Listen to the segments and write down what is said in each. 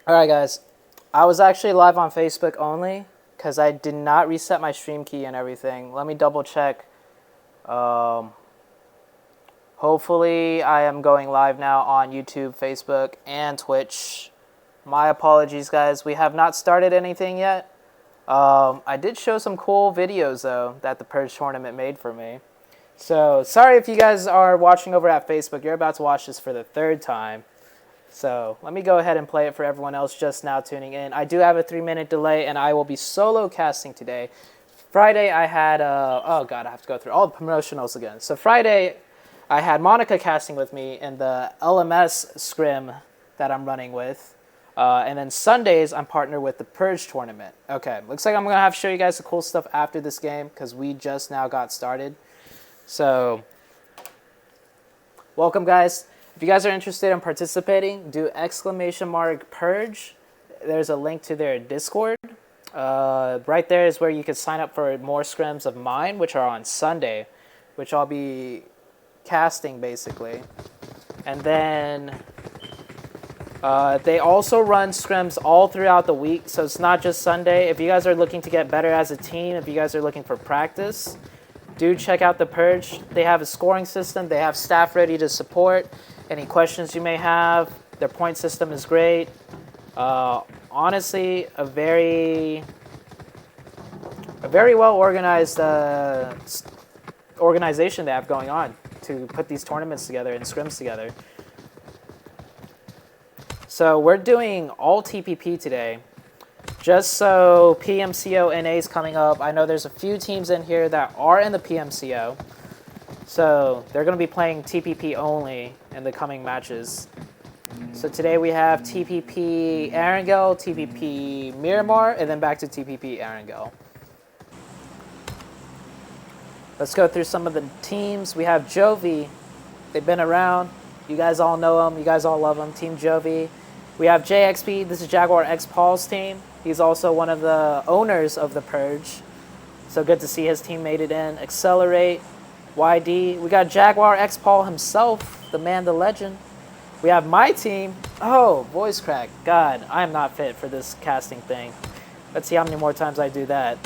Alright guys, I was actually live on Facebook only because I did not reset my stream key and everything. Let me double check. Hopefully I am going live now on YouTube, Facebook, and Twitch. My apologies guys, we have not started anything yet. I did show some cool videos though that the Purge tournament made for me. So sorry if you guys are watching over at Facebook, you're about to watch this for the third time. So let me go ahead and play it for everyone else just now tuning in. I do have a 3-minute delay, and I will be solo casting today. Friday I had, oh god, I have to go through all the promotionals again. So Friday I had Monica casting with me in the LMS scrim that I'm running with. And then Sundays I'm partnered with the Purge tournament. Okay, looks like I'm going to have to show you guys the cool stuff after this game because we just now got started. So, welcome guys. If you guys are interested in participating, do !Purge. There's a link to their Discord. Right there is where you can sign up for more scrims of mine, which are on Sunday, which I'll be casting basically. And then they also run scrims all throughout the week, so it's not just Sunday. If you guys are looking to get better as a team, if you guys are looking for practice, do check out the Purge. They have a scoring system. They have staff ready to support any questions you may have. Their point system is great. Honestly, a very well organized organization they have going on to put these tournaments together and scrims together. So we're doing all TPP today. Just so PMCO NA is coming up. I know there's a few teams in here that are in the PMCO. So they're going to be playing TPP only in the coming matches. So today we have TPP Erangel, TPP Miramar, and then back to TPP Erangel. Let's go through some of the teams. We have Jovi. They've been around. You guys all know them. You guys all love them. Team Jovi. We have JXP. This is Jaguar X Paul's team. He's also one of the owners of the Purge. So good to see his team made it in. Accelerate. YD. We got Jaguar X Paul himself, the man, the legend. We have my team. Oh, voice crack. God, I am not fit for this casting thing. Let's see how many more times I do that.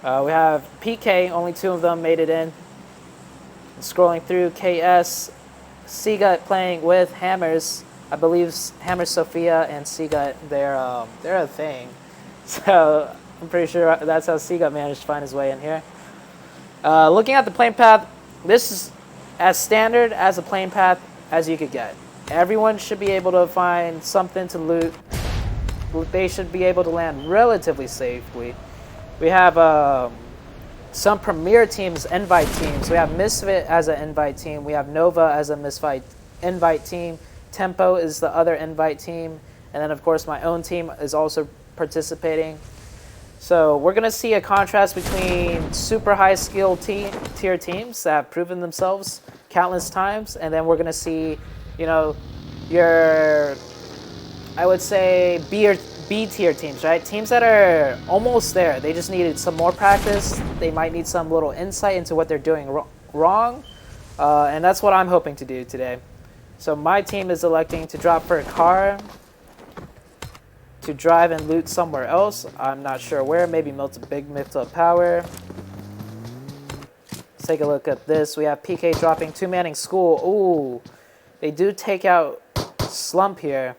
We have PK. Only 2 of them made it in. Scrolling through, KS. Seagut playing with Hammers. I believe Hammers Sophia and Seagut, they're a thing. So I'm pretty sure that's how Seagut managed to find his way in here. Looking at the plane path, this is as standard as a plane path as you could get. Everyone should be able to find something to loot. They should be able to land relatively safely. We have some premier teams, invite teams. We have Misfit as an invite team. We have Nova as a Misfit invite team. Tempo is the other invite team. And then, of course, my own team is also participating. So we're going to see a contrast between super high skill tier teams that have proven themselves countless times. And then we're going to see, you know, your, I would say, B tier teams, right? Teams that are almost there. They just needed some more practice. They might need some little insight into what they're doing wrong. And that's what I'm hoping to do today. So my team is electing to drop for a car to drive and loot somewhere else. I'm not sure where. Maybe big Milta Power. Let's take a look at this. We have PK dropping 2-manning school. Ooh, they do take out Slump here.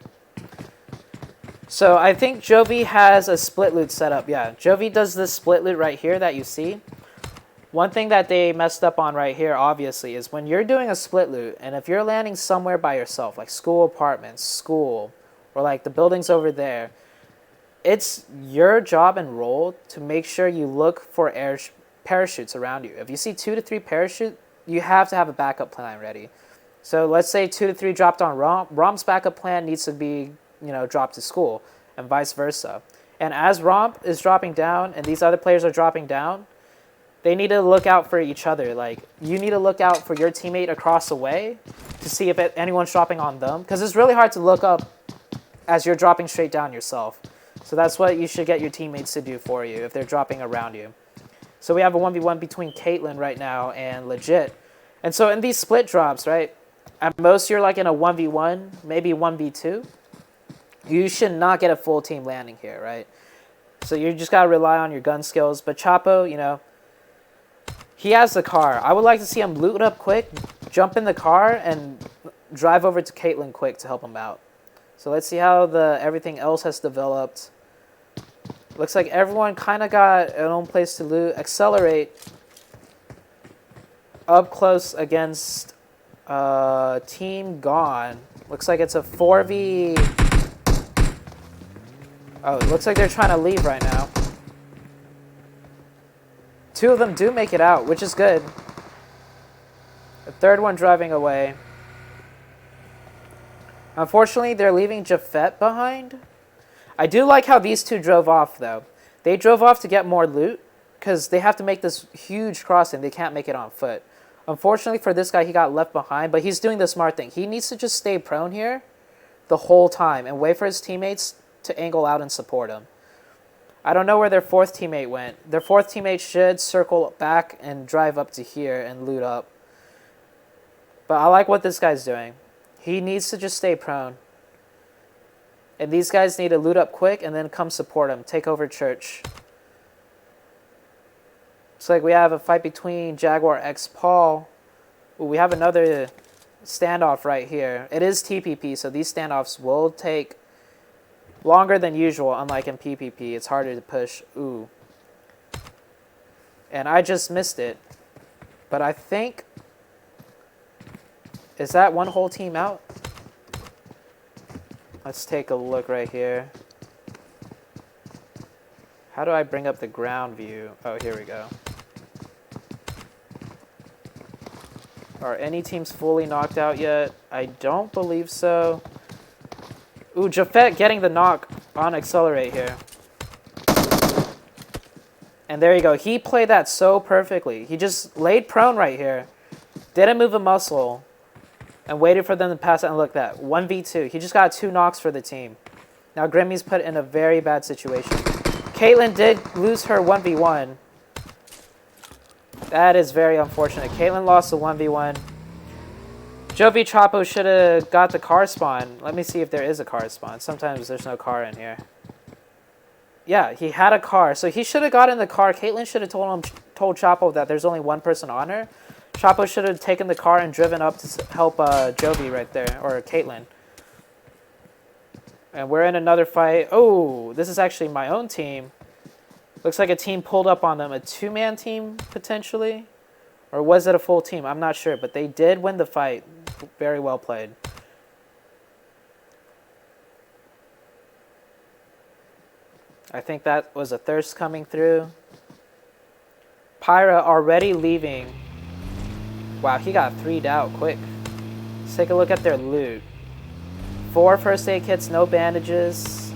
So I think Jovi has a split loot set up. Yeah, Jovi does this split loot right here that you see. One thing that they messed up on right here, obviously, is when you're doing a split loot, and if you're landing somewhere by yourself, like school apartments, school, or like the buildings over there, it's your job and role to make sure you look for parachutes around you. If you see 2 to 3 parachutes, you have to have a backup plan ready. So let's say 2 to 3 dropped on Rom. Rom's backup plan needs to be, you know, dropped to school, and vice versa. And as Romp is dropping down and these other players are dropping down, they need to look out for each other. Like, you need to look out for your teammate across the way to see if anyone's dropping on them. Because it's really hard to look up as you're dropping straight down yourself. So that's what you should get your teammates to do for you if they're dropping around you. So we have a 1v1 between Caitlyn right now and Legit. And so in these split drops, right, at most you're like in a 1v1, maybe 1v2. You should not get a full team landing here, right? So you just got to rely on your gun skills. But Chapo, you know, he has the car. I would like to see him loot up quick, jump in the car, and drive over to Caitlyn quick to help him out. So let's see how everything else has developed. Looks like everyone kind of got an own place to loot. Accelerate up close against Team Gone. Looks like it's a 4v. Oh, it looks like they're trying to leave right now. Two of them do make it out, which is good. The third one driving away. Unfortunately, they're leaving Jafet behind. I do like how these two drove off, though. They drove off to get more loot because they have to make this huge crossing. They can't make it on foot. Unfortunately for this guy, he got left behind, but he's doing the smart thing. He needs to just stay prone here the whole time and wait for his teammates to angle out and support him. I don't know where their fourth teammate went. Their fourth teammate should circle back and drive up to here and loot up. But I like what this guy's doing. He needs to just stay prone. And these guys need to loot up quick and then come support him. Take over church. Looks like we have a fight between Jaguar x Paul. Ooh, we have another standoff right here. It is TPP, so these standoffs will take longer than usual, unlike in PPP. It's harder to push. Ooh. And I just missed it. But I think... Is that one whole team out? Let's take a look right here. How do I bring up the ground view? Oh, here we go. Are any teams fully knocked out yet? I don't believe so. Ooh, Jafet getting the knock on Accelerate here. And there you go. He played that so perfectly. He just laid prone right here. Didn't move a muscle. And waited for them to pass it. And look at that. 1v2. He just got 2 knocks for the team. Now Grimmy's put in a very bad situation. Caitlyn did lose her 1v1. That is very unfortunate. Caitlyn lost the 1v1. Jovi Chapo should have got the car spawn. Let me see if there is a car spawn. Sometimes there's no car in here. Yeah, he had a car. So he should have got in the car. Caitlyn should have told Chapo that there's only one person on her. Chapo should have taken the car and driven up to help Jovi right there, or Caitlyn. And we're in another fight. Oh, this is actually my own team. Looks like a team pulled up on them. A 2-man team, potentially? Or was it a full team? I'm not sure, but they did win the fight. Very well played. I think that was a thirst coming through. Pyra already leaving. Wow, he got 3'd out quick. Let's take a look at their loot. 4 first aid kits, no bandages.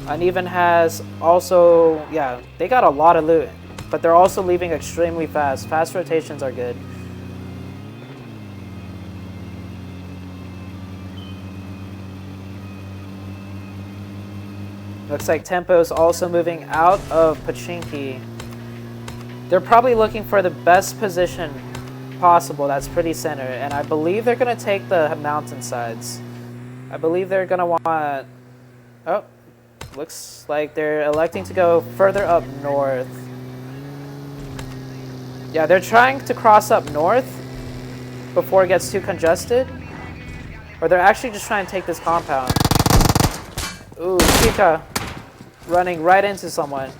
Uneven has also, yeah, they got a lot of loot, but they're also leaving extremely fast. Fast rotations are good. Looks like Tempo is also moving out of Pachinki. They're probably looking for the best position possible. That's pretty center. And I believe they're going to take the mountainsides. I believe they're going to want... Oh, looks like they're electing to go further up north. Yeah, they're trying to cross up north before it gets too congested. Or they're actually just trying to take this compound. Ooh, Chica running right into someone.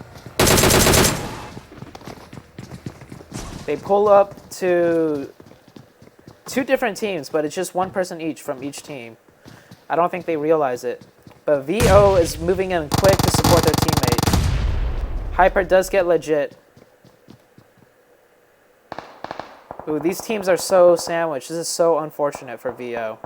They pull up to 2 different teams, but it's just 1 person each from each team. I don't think they realize it. But VO is moving in quick to support their teammate. Hyper does get legit. Ooh, these teams are so sandwiched. This is so unfortunate for VO.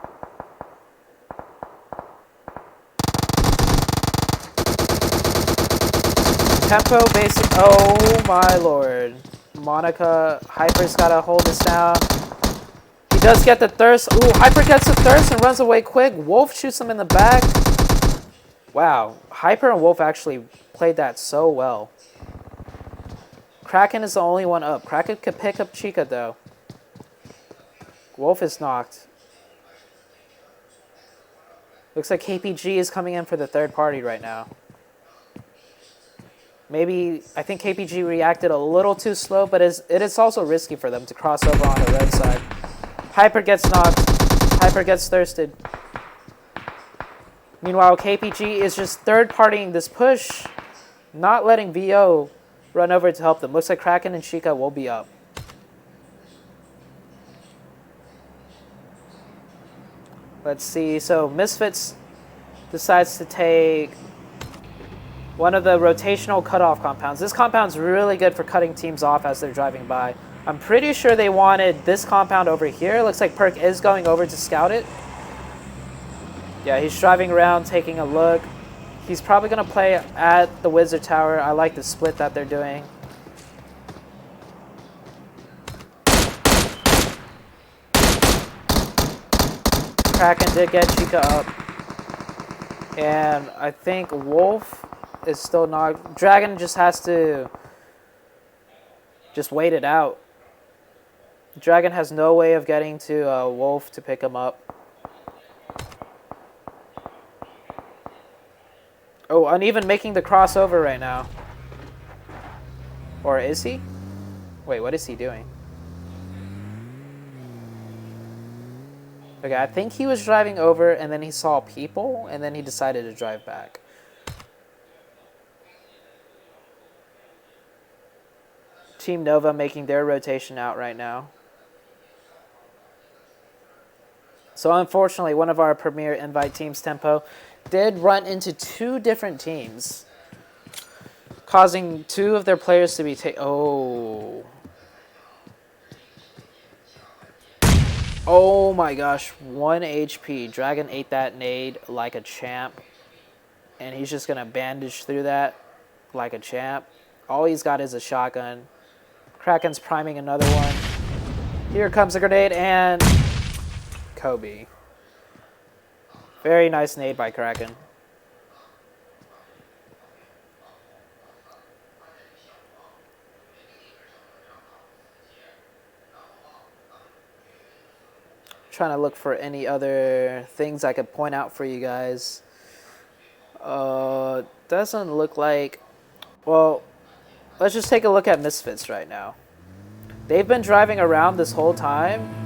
Tempo basic. Oh my lord. Monica, Hyper's gotta hold this down. He does get the thirst. Ooh, Hyper gets the thirst and runs away quick. Wolf shoots him in the back. Wow, Hyper and Wolf actually played that so well. Kraken is the only one up. Kraken could pick up Chica though. Wolf is knocked. Looks like KPG is coming in for the third party right now. Maybe, I think KPG reacted a little too slow, but it is also risky for them to cross over on the red side. Hyper gets knocked. Hyper gets thirsted. Meanwhile, KPG is just third-partying this push, not letting VO run over to help them. Looks like Kraken and Chica will be up. Let's see. So Misfits decides to take one of the rotational cutoff compounds. This compound's really good for cutting teams off as they're driving by. I'm pretty sure they wanted this compound over here. Looks like Perk is going over to scout it. Yeah, he's driving around, taking a look. He's probably going to play at the Wizard Tower. I like the split that they're doing. Kraken did get Chica up. And I think Wolf is still not... Dragon just has to just wait it out. Dragon has no way of getting to Wolf to pick him up. Oh, Uneven making the crossover right now. Or is he? Wait, what is he doing? Okay, I think he was driving over and then he saw people and then he decided to drive back. Team Nova making their rotation out right now. So unfortunately, one of our premier invite teams, Tempo, did run into two different teams, causing two of their players to be oh my gosh, 1 HP. Dragon ate that nade like a champ, and he's just gonna bandage through that like a champ. All he's got is a shotgun. Kraken's priming another one. Here comes a grenade and Kobe. Very nice nade by Kraken. Trying to look for any other things I could point out for you guys. Doesn't look like... Well, let's just take a look at Misfits right now. They've been driving around this whole time.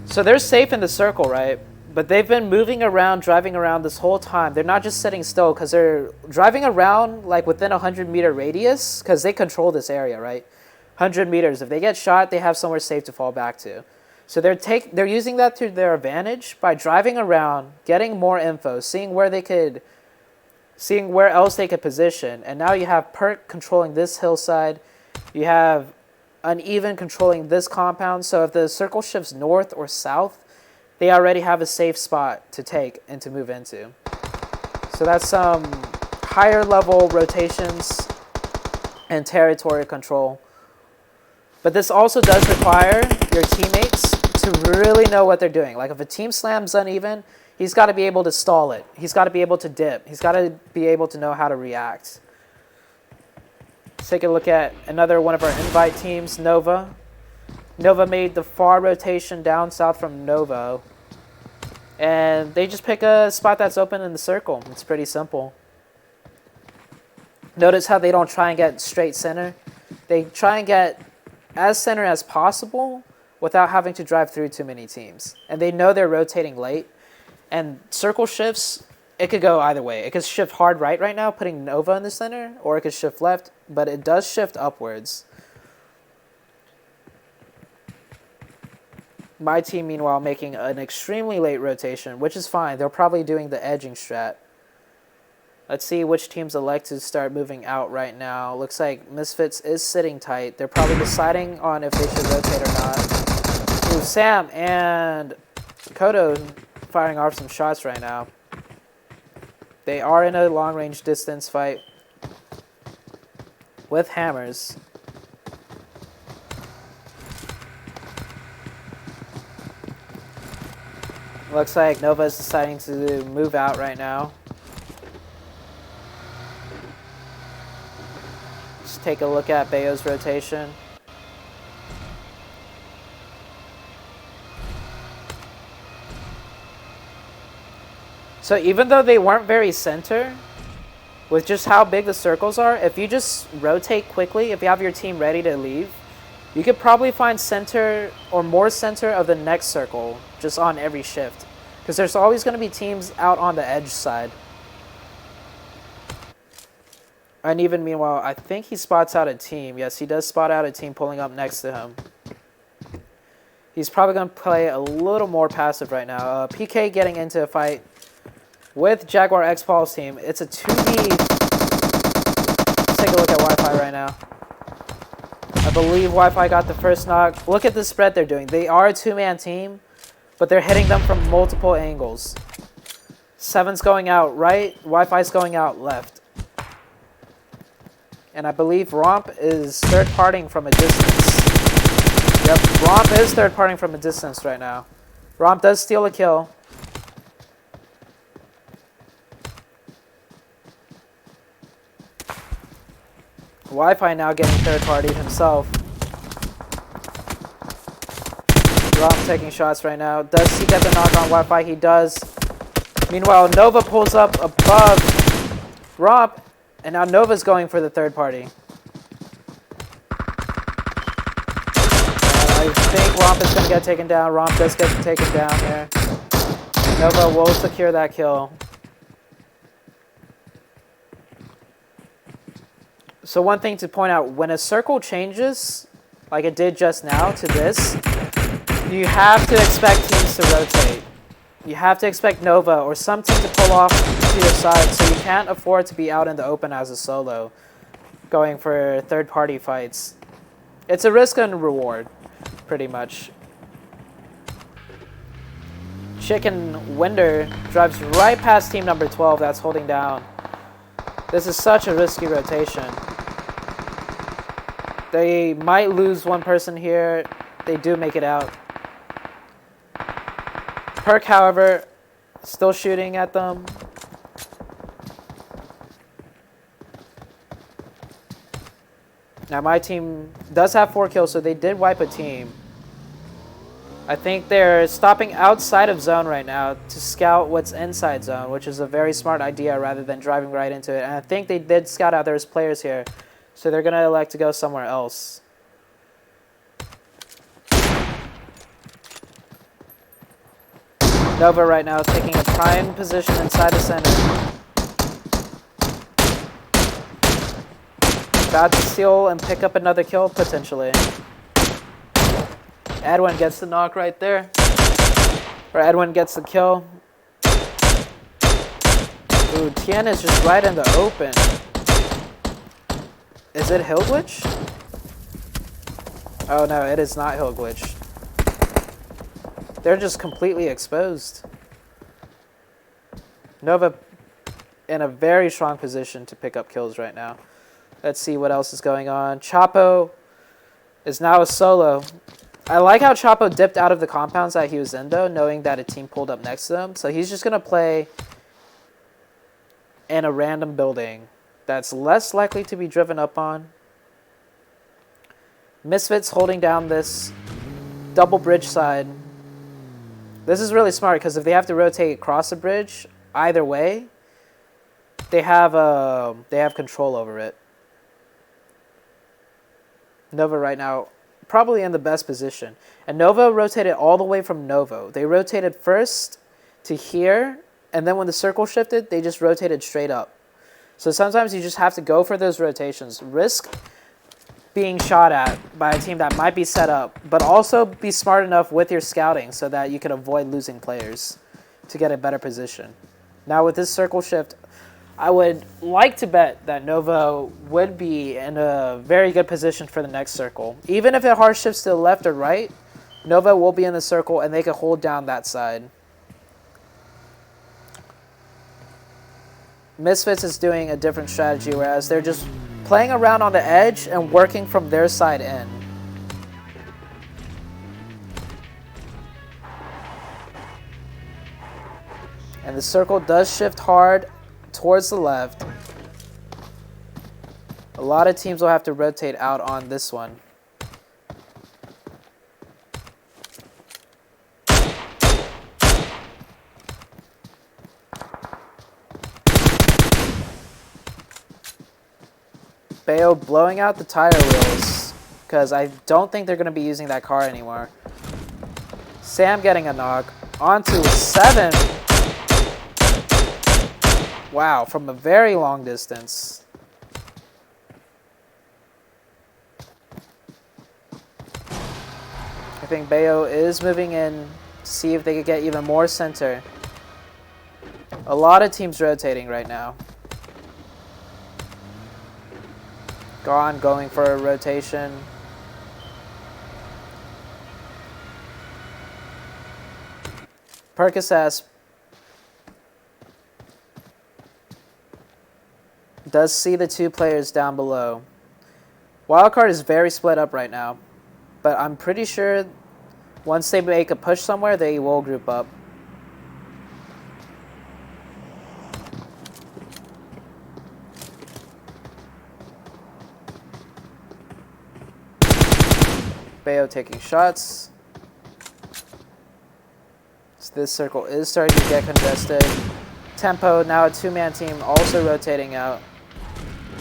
So they're safe in the circle, right? But they've been moving around, driving around this whole time. They're not just sitting still because they're driving around like within a 100-meter radius because they control this area, right? 100 meters. If they get shot, they have somewhere safe to fall back to. So they're using that to their advantage by driving around, getting more info, seeing where else they could position. And now you have Perk controlling this hillside. You have Uneven controlling this compound. So if the circle shifts north or south, they already have a safe spot to take and to move into. So that's some higher level rotations and territory control. But this also does require your teammates to really know what they're doing. Like if a team slams Uneven, he's got to be able to stall it. He's got to be able to dip. He's got to be able to know how to react. Let's take a look at another one of our invite teams, Nova. Nova made the far rotation down south from Novo. And they just pick a spot that's open in the circle. It's pretty simple. Notice how they don't try and get straight center. They try and get as center as possible without having to drive through too many teams. And they know they're rotating late. And circle shifts, it could go either way. It could shift hard right now, putting Nova in the center, or it could shift left, but it does shift upwards. My team, meanwhile, making an extremely late rotation, which is fine. They're probably doing the edging strat. Let's see which teams elect to start moving out right now. Looks like Misfits is sitting tight. They're probably deciding on if they should rotate or not. Ooh, Sam and Kodo firing off some shots right now. They are in a long-range distance fight with hammers. Looks like Nova is deciding to move out right now. Let's take a look at Bayo's rotation. So even though they weren't very center, with just how big the circles are, if you just rotate quickly, if you have your team ready to leave, you could probably find center or more center of the next circle just on every shift. Because there's always going to be teams out on the edge side. And even meanwhile, I think he spots out a team. Yes, he does spot out a team pulling up next to him. He's probably going to play a little more passive right now. PK getting into a fight with Jaguar X Paul's team. It's a 2v. Let's take a look at Wi-Fi right now. I believe Wi-Fi got the first knock. Look at the spread they're doing. They are a two-man team, but they're hitting them from multiple angles. 7's going out right. Wi-Fi's going out left. And I believe Romp is third-partying from a distance. Yep, Romp is third-partying from a distance right now. Romp does steal a kill. Wi-Fi now getting third-partied himself. Romp taking shots right now. Does he get the knock on Wi-Fi? He does. Meanwhile, Nova pulls up above Romp, and now Nova's going for the third party. I think Romp is going to get taken down. Romp does get taken down here. Nova will secure that kill. So one thing to point out, when a circle changes, like it did just now to this, you have to expect teams to rotate. You have to expect Nova or some team to pull off to your side, so you can't afford to be out in the open as a solo, going for third-party fights. It's a risk and reward, pretty much. Chicken Winder drives right past team number 12 that's holding down. This is such a risky rotation. They might lose one person here. They do make it out. Perk, however, still shooting at them. Now my team does have 4 kills, so they did wipe a team. I think they're stopping outside of zone right now to scout what's inside zone, which is a very smart idea rather than driving right into it. And I think they did scout out there's players here, so they're going to elect to go somewhere else. Nova right now taking a prime position inside the center. About to steal and pick up another kill, potentially. Edwin gets the knock right there. Or Edwin gets the kill. Ooh, Tien is just right in the open. Is it Hill Glitch? Oh no, it is not Hill Glitch. They're just completely exposed. Nova in a very strong position to pick up kills right now. Let's see what else is going on. Chapo is now a solo. I like how Chapo dipped out of the compounds that he was in, though, knowing that a team pulled up next to him. So he's just going to play in a random building that's less likely to be driven up on. Misfits holding down this double bridge side. This is really smart because if they have to rotate across the bridge, either way, they have control over it. Nova right now probably in the best position. And Nova rotated all the way from Novo. They rotated first to here, and then when the circle shifted, they just rotated straight up. So sometimes you just have to go for those rotations. Risk being shot at by a team that might be set up, but also be smart enough with your scouting so that you can avoid losing players to get a better position. Now with this circle shift, I would like to bet that Nova would be in a very good position for the next circle. Even if it hard shifts to the left or right, Nova will be in the circle and they can hold down that side. Misfits is doing a different strategy, whereas they're just playing around on the edge and working from their side in. And the circle does shift hard towards the left. A lot of teams will have to rotate out on this one. Bayo blowing out the tire wheels because I don't think they're going to be using that car anymore. Sam getting a knock. Onto 7. Wow, from a very long distance. I think Bayo is moving in to see if they could get even more center. A lot of teams rotating right now. Going for a rotation. Percocet does see the 2 players down below. Wildcard is very split up right now, but I'm pretty sure once they make a push somewhere, they will group up. Bayo taking shots. So this circle is starting to get congested. Tempo, now a 2-man team, also rotating out.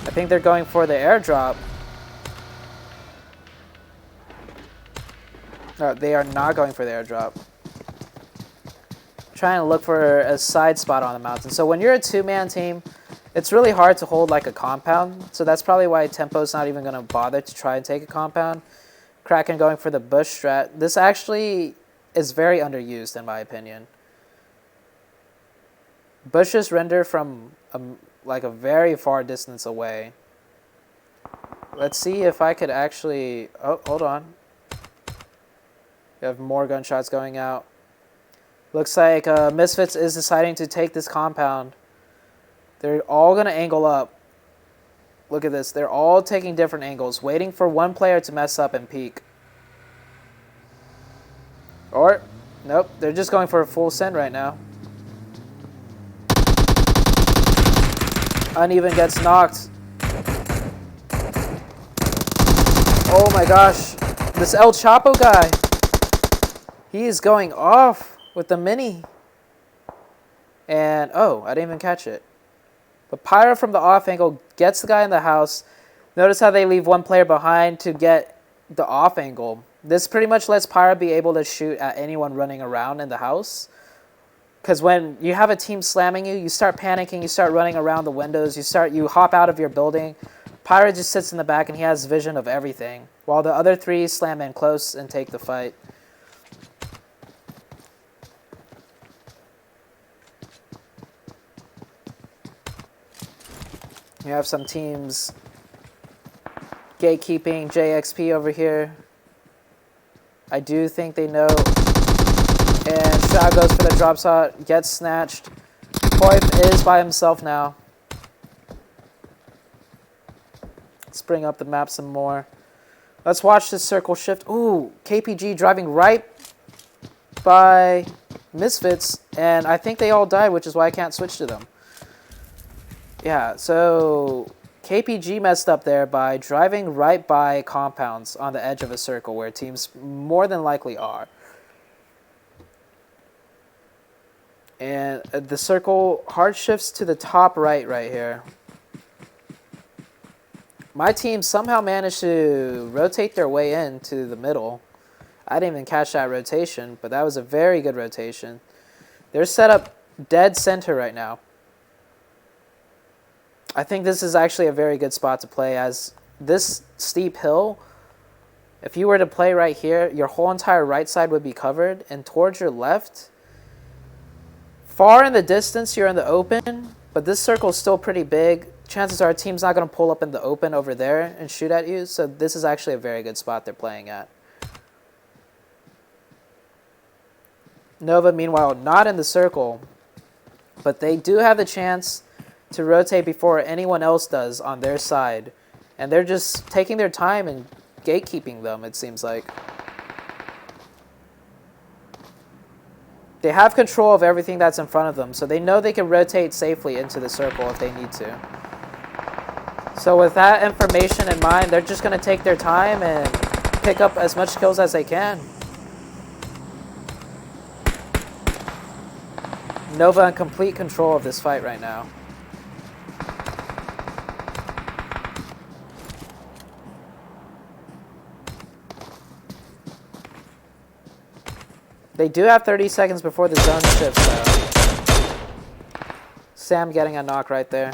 I think they're going for the airdrop. No, they are not going for the airdrop. Trying to look for a side spot on the mountain. So when you're a 2-man team, it's really hard to hold like a compound. So that's probably why Tempo's not even going to bother to try and take a compound. Kraken going for the bush strat. This actually is very underused in my opinion. Bushes render from like a very far distance away. Let's see if I could actually... Oh, hold on. We have more gunshots going out. Looks like Misfits is deciding to take this compound. They're all going to angle up. Look at this. They're all taking different angles, waiting for one player to mess up and peek. Or, nope, they're just going for a full send right now. Uneven gets knocked. Oh my gosh. This El Chapo guy. He is going off with the mini. And, oh, I didn't even catch it. But Pyro from the off angle gets the guy in the house. Notice how they leave one player behind to get the off angle. This pretty much lets Pyro be able to shoot at anyone running around in the house. Because when you have a team slamming you, you start panicking, you start running around the windows, you hop out of your building. Pyro just sits in the back and he has vision of everything, while the other 3 slam in close and take the fight. You have some teams gatekeeping JXP over here. I do think they know. And Shao goes for the drop shot, gets snatched. Poip is by himself now. Let's bring up the map some more. Let's watch this circle shift. Ooh, KPG driving right by Misfits. And I think they all died, which is why I can't switch to them. Yeah, so KPG messed up there by driving right by compounds on the edge of a circle where teams more than likely are. And the circle hard shifts to the top right here. My team somehow managed to rotate their way into the middle. I didn't even catch that rotation, but that was a very good rotation. They're set up dead center right now. I think this is actually a very good spot to play, as this steep hill, if you were to play right here, your whole entire right side would be covered, and towards your left, far in the distance, you're in the open, but this circle is still pretty big. Chances are a team's not going to pull up in the open over there and shoot at you, so this is actually a very good spot they're playing at. Nova, meanwhile, not in the circle, but they do have the chance to rotate before anyone else does on their side. And they're just taking their time and gatekeeping them, it seems like. They have control of everything that's in front of them, so they know they can rotate safely into the circle if they need to. So with that information in mind, they're just going to take their time and pick up as much kills as they can. Nova in complete control of this fight right now. They do have 30 seconds before the zone shifts, though. Sam getting a knock right there.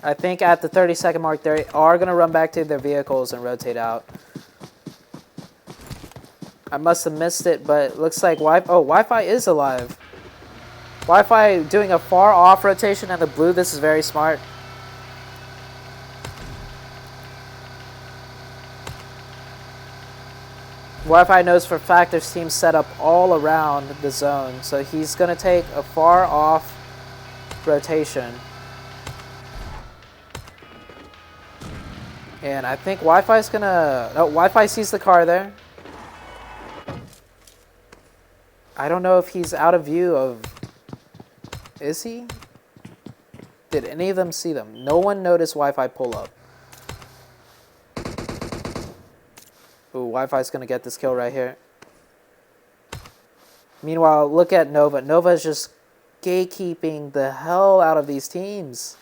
I think at the 30-second mark, they are going to run back to their vehicles and rotate out. I must have missed it, but it looks like Wi-Fi is alive. Wi-Fi doing a far off rotation in the blue. This is very smart. Wi-Fi knows for a fact there's teams set up all around the zone, so he's going to take a far off rotation. And I think Wi-Fi's going to... Oh, Wi-Fi sees the car there. I don't know if he's out of view of... Is he? Did any of them see them? No one noticed Wi-Fi pull up. Ooh, Wi-Fi's going to get this kill right here. Meanwhile, look at Nova. Nova is just gatekeeping the hell out of these teams.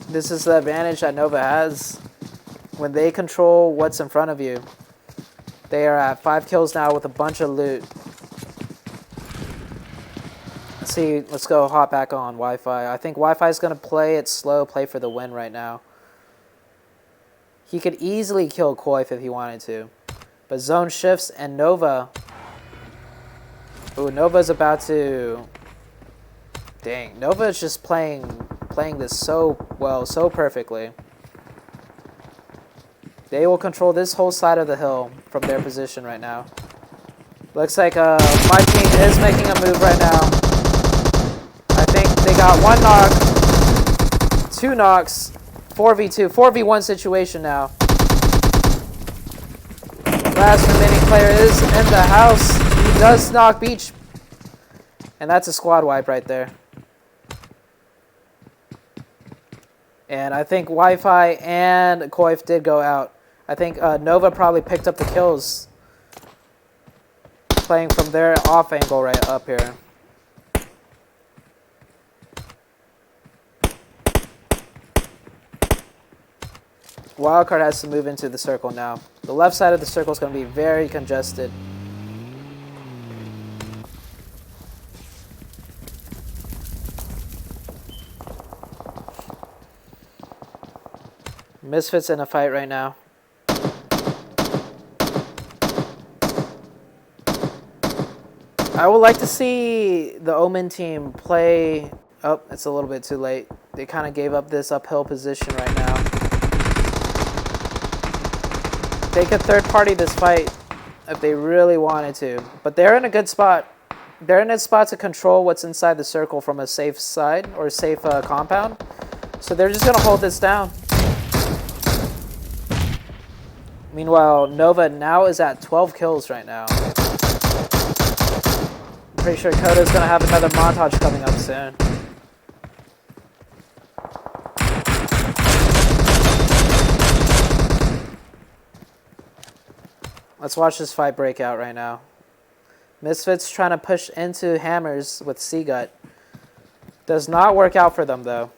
This is the advantage that Nova has. When they control what's in front of you. They are at 5 kills now with a bunch of loot. Let's see, let's go hop back on Wi-Fi. I think Wi-Fi is going to play it slow, play for the win right now. He could easily kill Coif if he wanted to. But zone shifts and Nova. Ooh, Nova's about to... Dang, Nova is just playing this so well, so perfectly. They will control this whole side of the hill from their position right now. Looks like my team is making a move right now. I think they got 1 knock, 2 knocks, 4v2, 4v1 situation now. Last remaining player is in the house. He does knock Beach. And that's a squad wipe right there. And I think Wi-Fi and Coif did go out. I think Nova probably picked up the kills. Playing from their off angle right up here. Wildcard has to move into the circle now. The left side of the circle is going to be very congested. Misfits in a fight right now. I would like to see the Omen team play... Oh, it's a little bit too late. They kind of gave up this uphill position right now. They could third party this fight if they really wanted to. But they're in a good spot. They're in a spot to control what's inside the circle from a safe side or safe compound. So they're just going to hold this down. Meanwhile, Nova now is at 12 kills right now. I'm pretty sure Kodo's going to have another montage coming up soon. Let's watch this fight break out right now. Misfits trying to push into Hammers with Seagut. Does not work out for them though.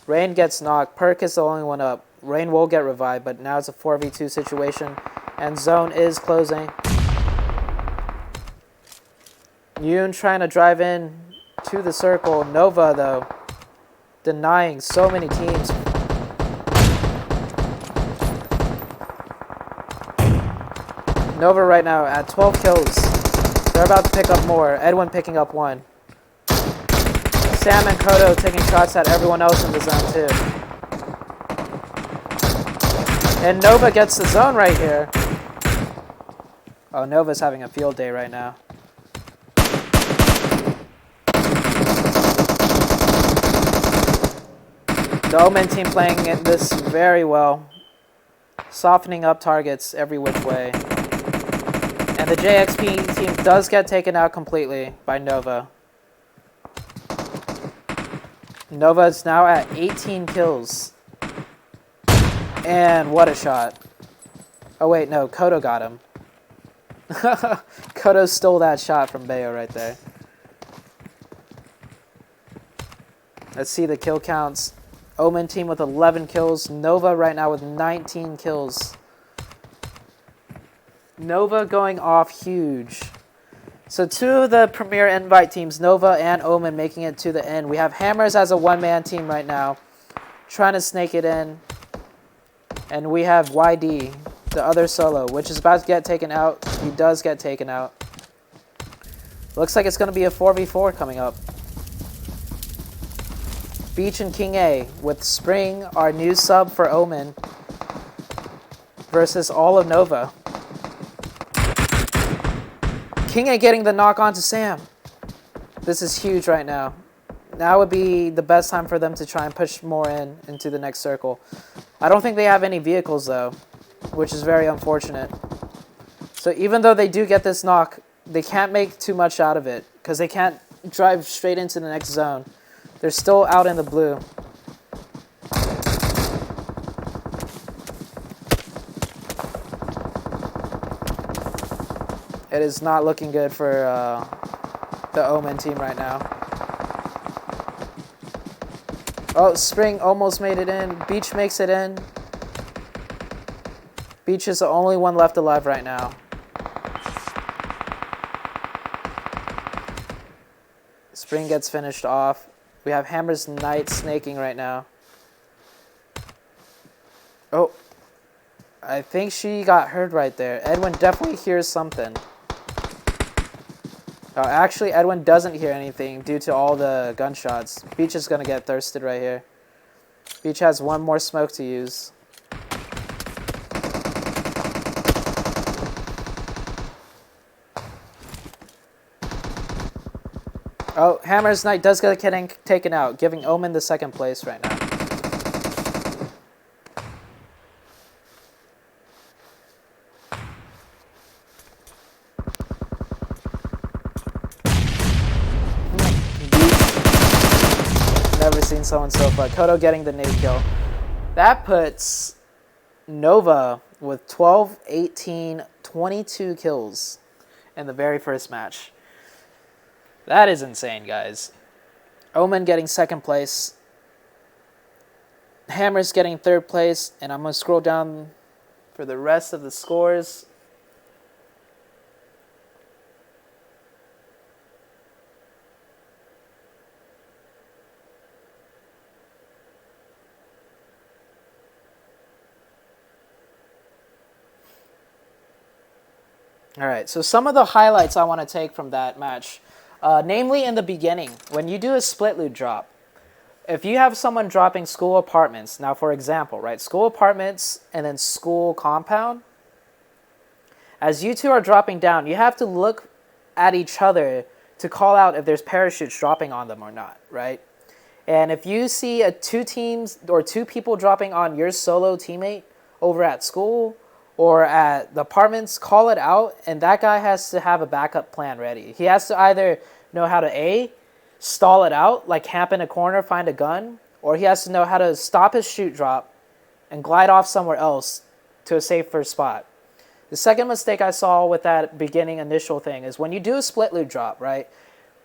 Rain gets knocked. Perk is the only one up. Rain will get revived, but now it's a 4v2 situation. And zone is closing. Yoon trying to drive in to the circle. Nova though, denying so many teams. Nova right now at 12 kills. They're about to pick up more. Edwin picking up 1. Sam and Kodo taking shots at everyone else in the zone too. And Nova gets the zone right here. Oh, Nova's having a field day right now. The Omen team playing this very well. Softening up targets every which way. And the JXP team does get taken out completely by Nova. Nova is now at 18 kills. And what a shot. Oh wait, no, Kodo got him. Kodo stole that shot from Bayo right there. Let's see the kill counts. Omen team with 11 kills. Nova right now with 19 kills. Nova going off huge. So 2 of the premier invite teams, Nova and Omen, making it to the end. We have Hammers as a one-man team right now, trying to snake it in. And we have YD, the other solo, which is about to get taken out. He does get taken out. Looks like it's going to be a 4v4 coming up. Beach and King A with Spring, our new sub for Omen, versus all of Nova. King A getting the knock onto Sam. This is huge right now. Now would be the best time for them to try and push more into the next circle. I don't think they have any vehicles though, which is very unfortunate. So even though they do get this knock, they can't make too much out of it because they can't drive straight into the next zone. They're still out in the blue. It is not looking good for the Omen team right now. Oh, Spring almost made it in. Beach makes it in. Beach is the only one left alive right now. Spring gets finished off. We have Hammer's Knight snaking right now. Oh, I think she got hurt right there. Edwin definitely hears something. Oh, actually, Edwin doesn't hear anything due to all the gunshots. Beach is going to get thirsted right here. Beach has one more smoke to use. Oh, Hammer's Knight does get taken out, giving Omen the second place right now. Never seen someone so far. Kodo getting the nade kill. That puts Nova with 12, 18, 22 kills in the very first match. That is insane, guys. Omen getting second place. Hammer's getting third place. And I'm going to scroll down for the rest of the scores. All right, so some of the highlights I want to take from that match. Namely, in the beginning, when you do a split loot drop, if you have someone dropping school apartments, now for example, right, school apartments and then school compound, as you two are dropping down, you have to look at each other to call out if there's parachutes dropping on them or not, right? And if you see two teams or two people dropping on your solo teammate over at school or at the apartments, call it out, and that guy has to have a backup plan ready. He has to either know how to A, stall it out, like camp in a corner, find a gun, or he has to know how to stop his shoot drop and glide off somewhere else to a safer spot. The second mistake I saw with that beginning initial thing is when you do a split loot drop, right?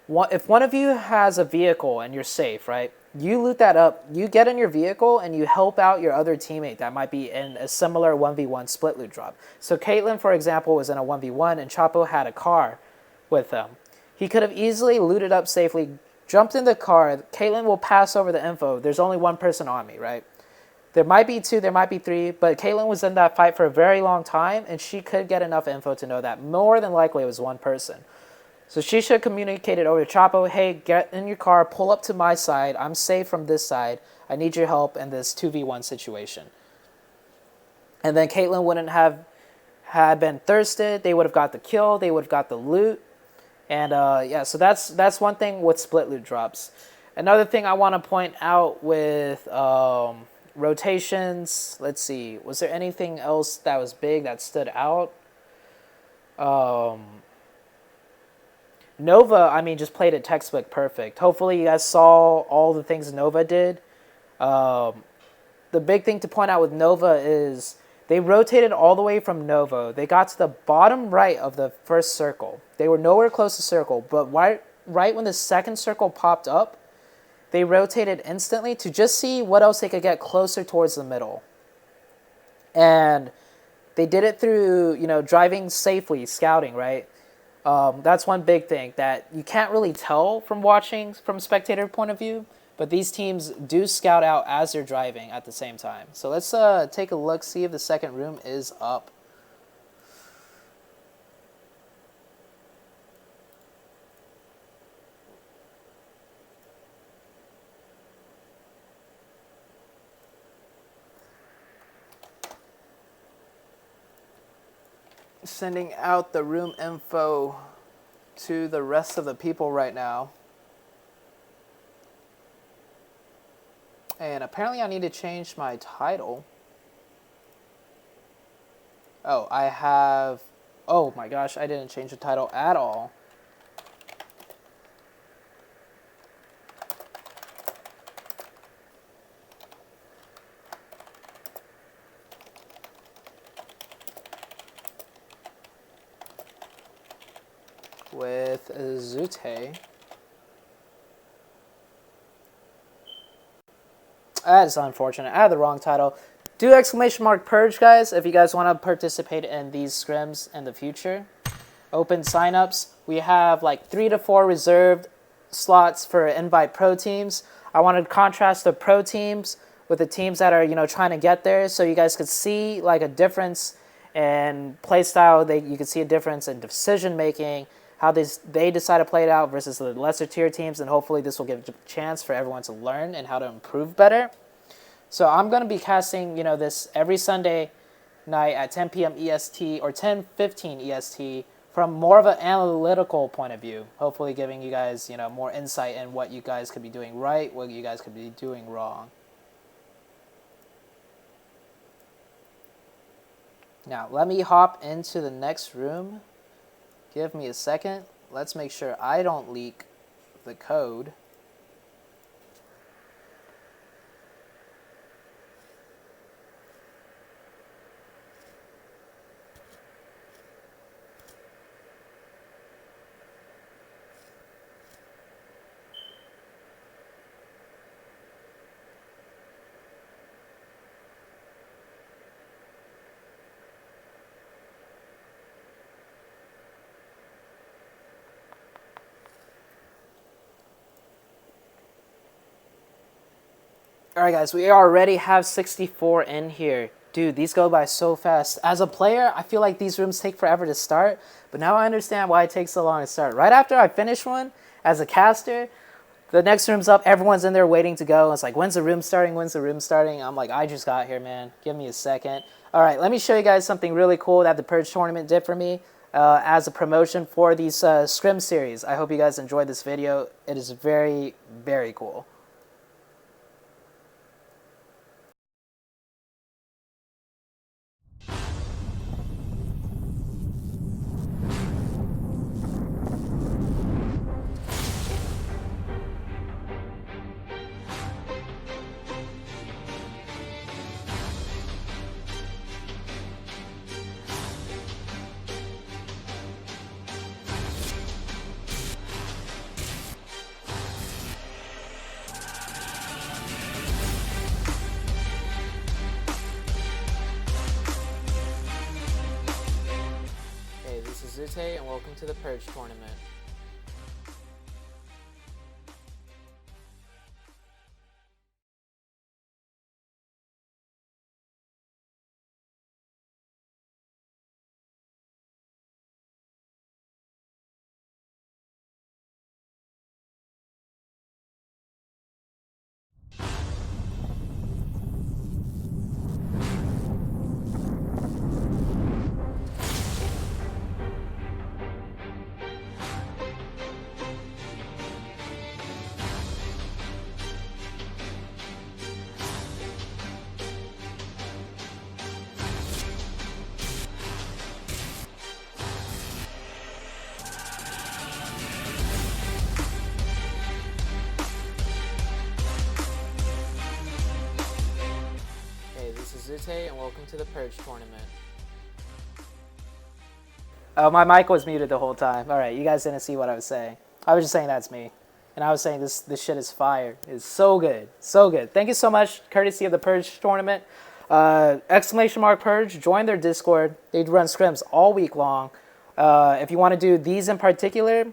If one of you has a vehicle and you're safe, right? You loot that up, you get in your vehicle, and you help out your other teammate that might be in a similar 1v1 split loot drop. So Caitlyn, for example, was in a 1v1, and Chapo had a car with them. He could have easily looted up safely, jumped in the car. Caitlyn will pass over the info. There's only one person on me, right? There might be two, there might be three, but Caitlyn was in that fight for a very long time, and she could get enough info to know that more than likely it was one person. So she should communicate it over to Chapo. Hey, get in your car, pull up to my side. I'm safe from this side. I need your help in this 2v1 situation. And then Caitlyn wouldn't have had been thirsted. They would have got the kill. They would have got the loot. And yeah, so that's one thing with split loot drops. Another thing I want to point out with rotations. Let's see. Was there anything else that was big that stood out? Nova, I mean, just played it textbook perfect. Hopefully you guys saw all the things Nova did. The big thing to point out with Nova is they rotated all the way from Nova. They got to the bottom right of the first circle. They were nowhere close to circle, but right when the second circle popped up, they rotated instantly to just see what else they could get closer towards the middle. And they did it through, you know, driving safely, scouting, right? That's one big thing that you can't really tell from watching from spectator point of view, but these teams do scout out as they're driving at the same time. So let's take a look, see if the second room is up. Sending out the room info to the rest of the people right now. And apparently I need to change my title. Oh, I have... Oh my gosh, I didn't change the title at all. With ZooTay. That is unfortunate. I had the wrong title. Do ! Purge, guys, if you guys want to participate in these scrims in the future. Open signups. We have like 3 to 4 reserved slots for invite pro teams. I want to contrast the pro teams with the teams that are, you know, trying to get there, so you guys could see like a difference in play style. You could see a difference in decision making, how they decide to play it out versus the lesser tier teams, and hopefully this will give a chance for everyone to learn and how to improve better. So I'm going to be casting, you know, this every Sunday night at 10 p.m. EST or 10:15 EST from more of an analytical point of view, hopefully giving you guys, you know, more insight in what you guys could be doing right, what you guys could be doing wrong. Now, let me hop into the next room. Give me a second. Let's make sure I don't leak the code. Alright guys, we already have 64 in here. Dude, these go by so fast. As a player, I feel like these rooms take forever to start, but now I understand why it takes so long to start. Right after I finish one, as a caster, the next room's up, everyone's in there waiting to go. It's like, when's the room starting? When's the room starting? I'm like, I just got here, man. Give me a second. Alright, let me show you guys something really cool that the Purge tournament did for me as a promotion for these Scrim series. I hope you guys enjoyed this video. It is very, very cool. This is ZooTay, and welcome to the Purge tournament. ZooTay, and welcome to the Purge tournament. Oh, my mic was muted the whole time. Alright, you guys didn't see what I was saying. I was just saying that's me. and I was saying this shit is fire. It's so good, so good. Thank you so much, courtesy of the Purge tournament. Exclamation mark Purge. Join their Discord. They run scrims all week long. If you want to do these in particular,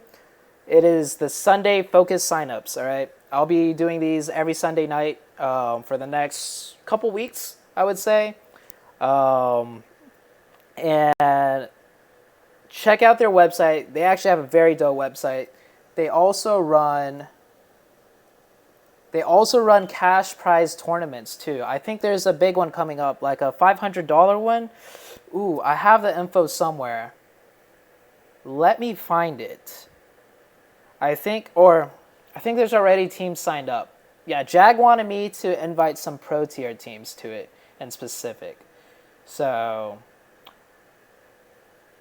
it is the Sunday focus signups. All right, I'll be doing these every Sunday night for the next couple weeks, I would say. And check out their website. They actually have a very dope website. They also run cash prize tournaments too. I think there's a big one coming up, like a $500 one. Ooh, I have the info somewhere. Let me find it. I think there's already teams signed up. Yeah, Jag wanted me to invite some pro tier teams to it in specific. So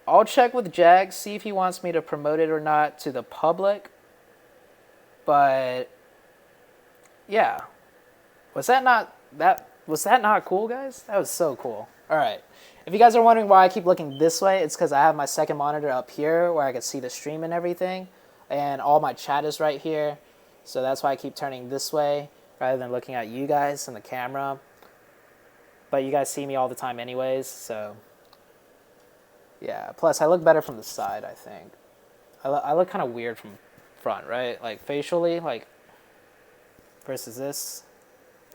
I'll check with Jag, see if he wants me to promote it or not to the public. But yeah, was that not cool, guys? That was so cool. All right, if you guys are wondering why I keep looking this way, it's because I have my second monitor up here where I can see the stream and everything, and all my chat is right here. So that's why I keep turning this way rather than looking at you guys in the camera. But you guys see me all the time anyways, so yeah. Plus, I look better from the side, I think. I look kind of weird from front, right? Like facially, like versus this.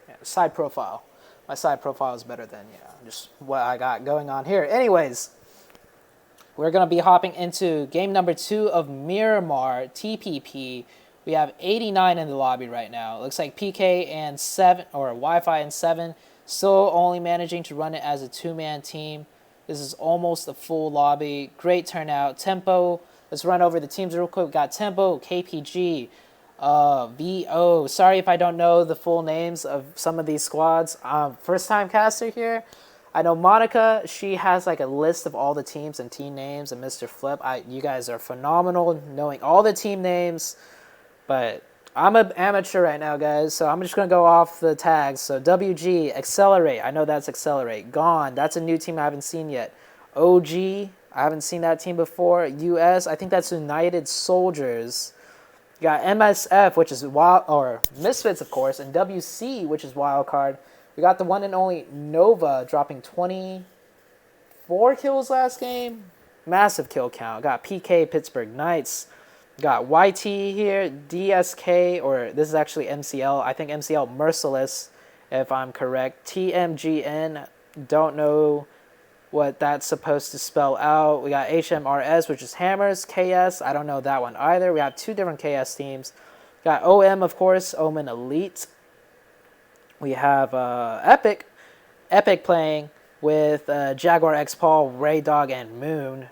Yeah, side profile. My side profile is better than, just what I got going on here. Anyways, we're going to be hopping into game number 2 of Miramar TPP. We have 89 in the lobby right now. It looks like PK and 7, or Wi-Fi and 7, still only managing to run it as a 2-man team. This is almost a full lobby. Great turnout. Tempo. Let's run over the teams real quick. We got Tempo, KPG, VO. Sorry if I don't know the full names of some of these squads. First time caster here. I know Monica, she has like a list of all the teams and team names, and Mr. Flip, you guys are phenomenal knowing all the team names, but I'm an amateur right now, guys, so I'm just going to go off the tags. So WG, Accelerate, I know that's Accelerate. Gone, that's a new team I haven't seen yet. OG, I haven't seen that team before. US, I think that's United Soldiers. You got MSF, which is Misfits, of course, and WC, which is Wildcard. We got the one and only Nova dropping 24 kills last game. Massive kill count. Got PK, Pittsburgh Knights. Got YT here, DSK, or this is actually MCL. I think MCL Merciless, if I'm correct. TMGN, don't know what that's supposed to spell out. We got HMRS, which is Hammers. KS, I don't know that one either. We have 2 different KS teams. Got OM, of course, Omen Elite. We have Epic playing with Jaguar X Paul, Ray Dog, and Moon.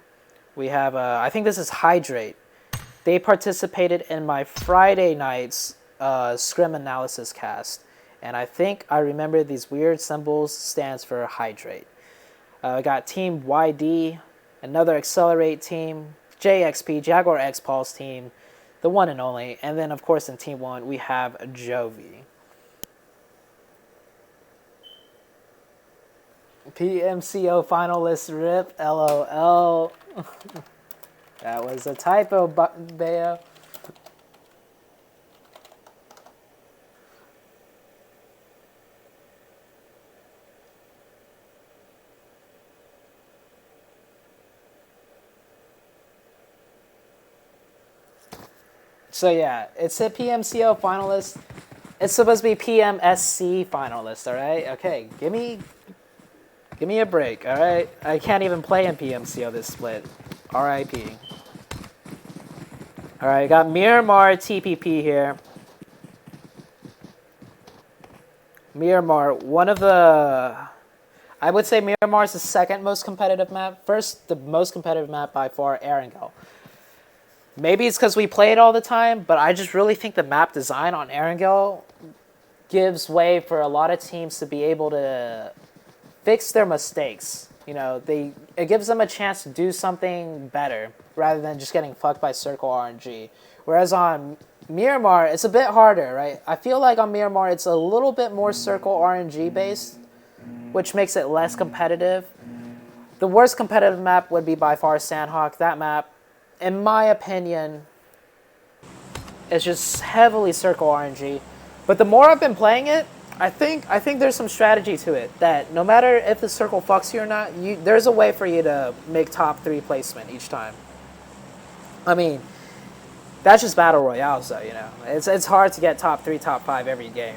We have, I think this is Hydrate. They participated in my Friday night's Scrim analysis cast. And I think I remember these weird symbols stands for Hydrate. We got Team YD, another Accelerate team, JXP, Jaguar X Paul's team, the one and only. And then, of course, in Team 1, we have Jovi. PMCO finalist RIP, LOL. That was a typo, Bayo. So yeah, it's a PMCO finalist. It's supposed to be PMSC finalist, all right? Okay, give me a break, all right? I can't even play in PMCO this split. RIP. All right, got Miramar TPP here. Miramar, one of the... I would say Miramar is the second most competitive map. First, the most competitive map by far, Erangel. Maybe it's because we play it all the time, but I just really think the map design on Erangel gives way for a lot of teams to be able to fix their mistakes. You know, it gives them a chance to do something better rather than just getting fucked by Circle RNG. Whereas on Miramar, it's a bit harder, right? I feel like on Miramar, it's a little bit more Circle RNG based, which makes it less competitive. The worst competitive map would be by far Sandhawk. That map, in my opinion, It's just heavily circle RNG. But the more I've been playing it, I think there's some strategy to it. That no matter if the circle fucks you or not, there's a way for you to make top 3 placement each time. I mean, that's just battle royales, though. You know, it's hard to get top 3, top 5 every game.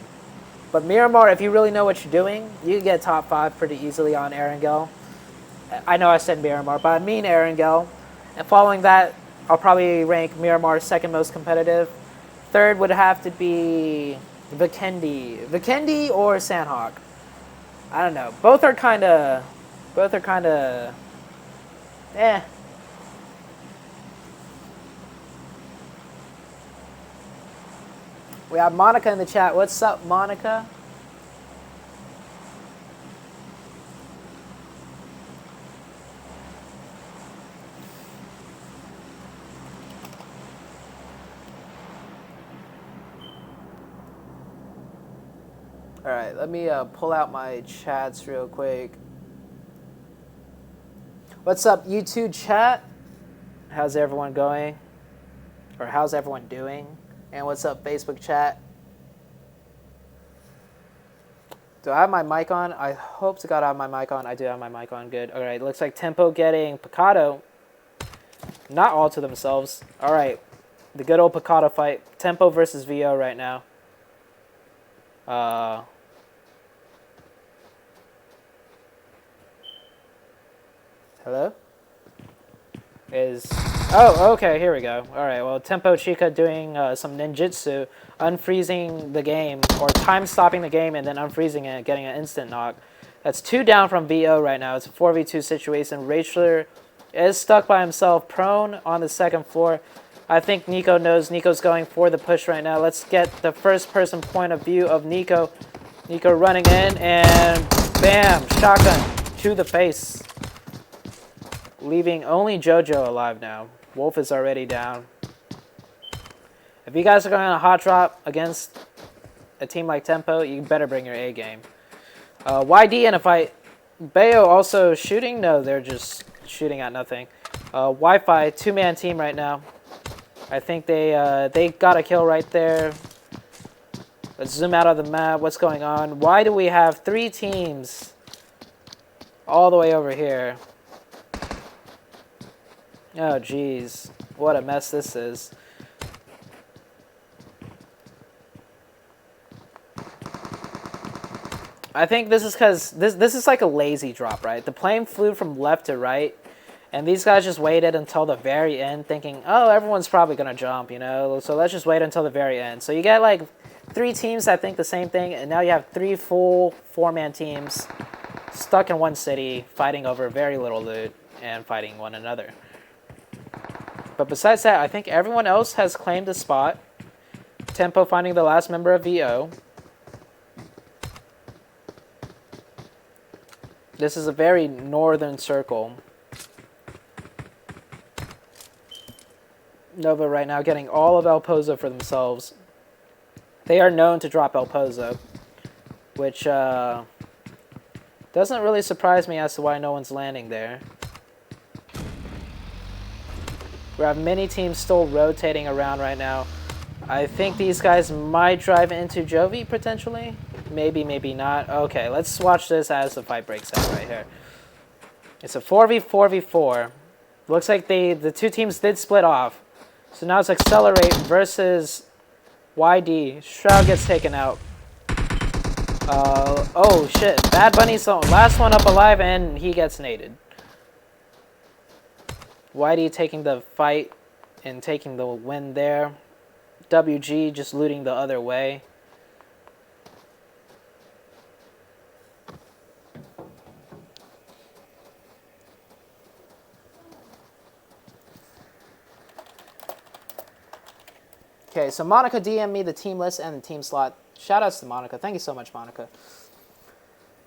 But Miramar, if you really know what you're doing, you can get top 5 pretty easily on Erangel. I know I said Miramar, but I mean Erangel. And following that, I'll probably rank Miramar second most competitive. Third would have to be Vikendi or Sandhawk. I don't know. Both are kind of, eh. We have Monica in the chat. What's up, Monica? All right, let me pull out my chats real quick. What's up, YouTube chat? How's everyone going? Or how's everyone doing? And what's up, Facebook chat? Do I have my mic on? I hope to God I have my mic on. I do have my mic on. Good. All right, looks like Tempo getting Picado. Not all to themselves. All right, the good old Picado fight. Tempo versus VO right now. Hello? Oh, okay, here we go. Alright, well, Tempo Chica doing some ninjutsu, unfreezing the game, or time-stopping the game and then unfreezing it, getting an instant knock. That's 2 down from VO right now. It's a 4v2 situation. Rachler is stuck by himself, prone on the second floor. I think Nico knows Nico's going for the push right now. Let's get the first-person point of view of Nico. Nico running in, and bam, shotgun to the face. Leaving only JoJo alive now. Wolf is already down. If you guys are going on a hot drop against a team like Tempo, you better bring your A game. YD in a fight. Bayo also shooting? No, they're just shooting at nothing. Wi-Fi, 2-man team right now. I think they got a kill right there. Let's zoom out of the map. What's going on? Why do we have 3 teams all the way over here? Oh, jeez. What a mess this is. I think this is because this is like a lazy drop, right? The plane flew from left to right, and these guys just waited until the very end thinking, oh, everyone's probably going to jump, you know? So let's just wait until the very end. So you get like 3 teams that think the same thing, and now you have 3 full 4-man teams stuck in one city, fighting over very little loot and fighting one another. But besides that, I think everyone else has claimed a spot. Tempo finding the last member of VO. This is a very northern circle. Nova right now getting all of El Pozo for themselves. They are known to drop El Pozo, which doesn't really surprise me as to why no one's landing there. We have many teams still rotating around right now. I think these guys might drive into Jovi potentially. Maybe, maybe not. Okay, let's watch this as the fight breaks out right here. It's a 4v4v4. Looks like the 2 teams did split off. So now it's Accelerate versus YD. Shroud gets taken out. Oh shit. Bad Bunny's the last one up alive and he gets naded. YD taking the fight and taking the win there. WG just looting the other way. Okay, so Monica DM'd me the team list and the team slot. Shoutouts to Monica. Thank you so much, Monica.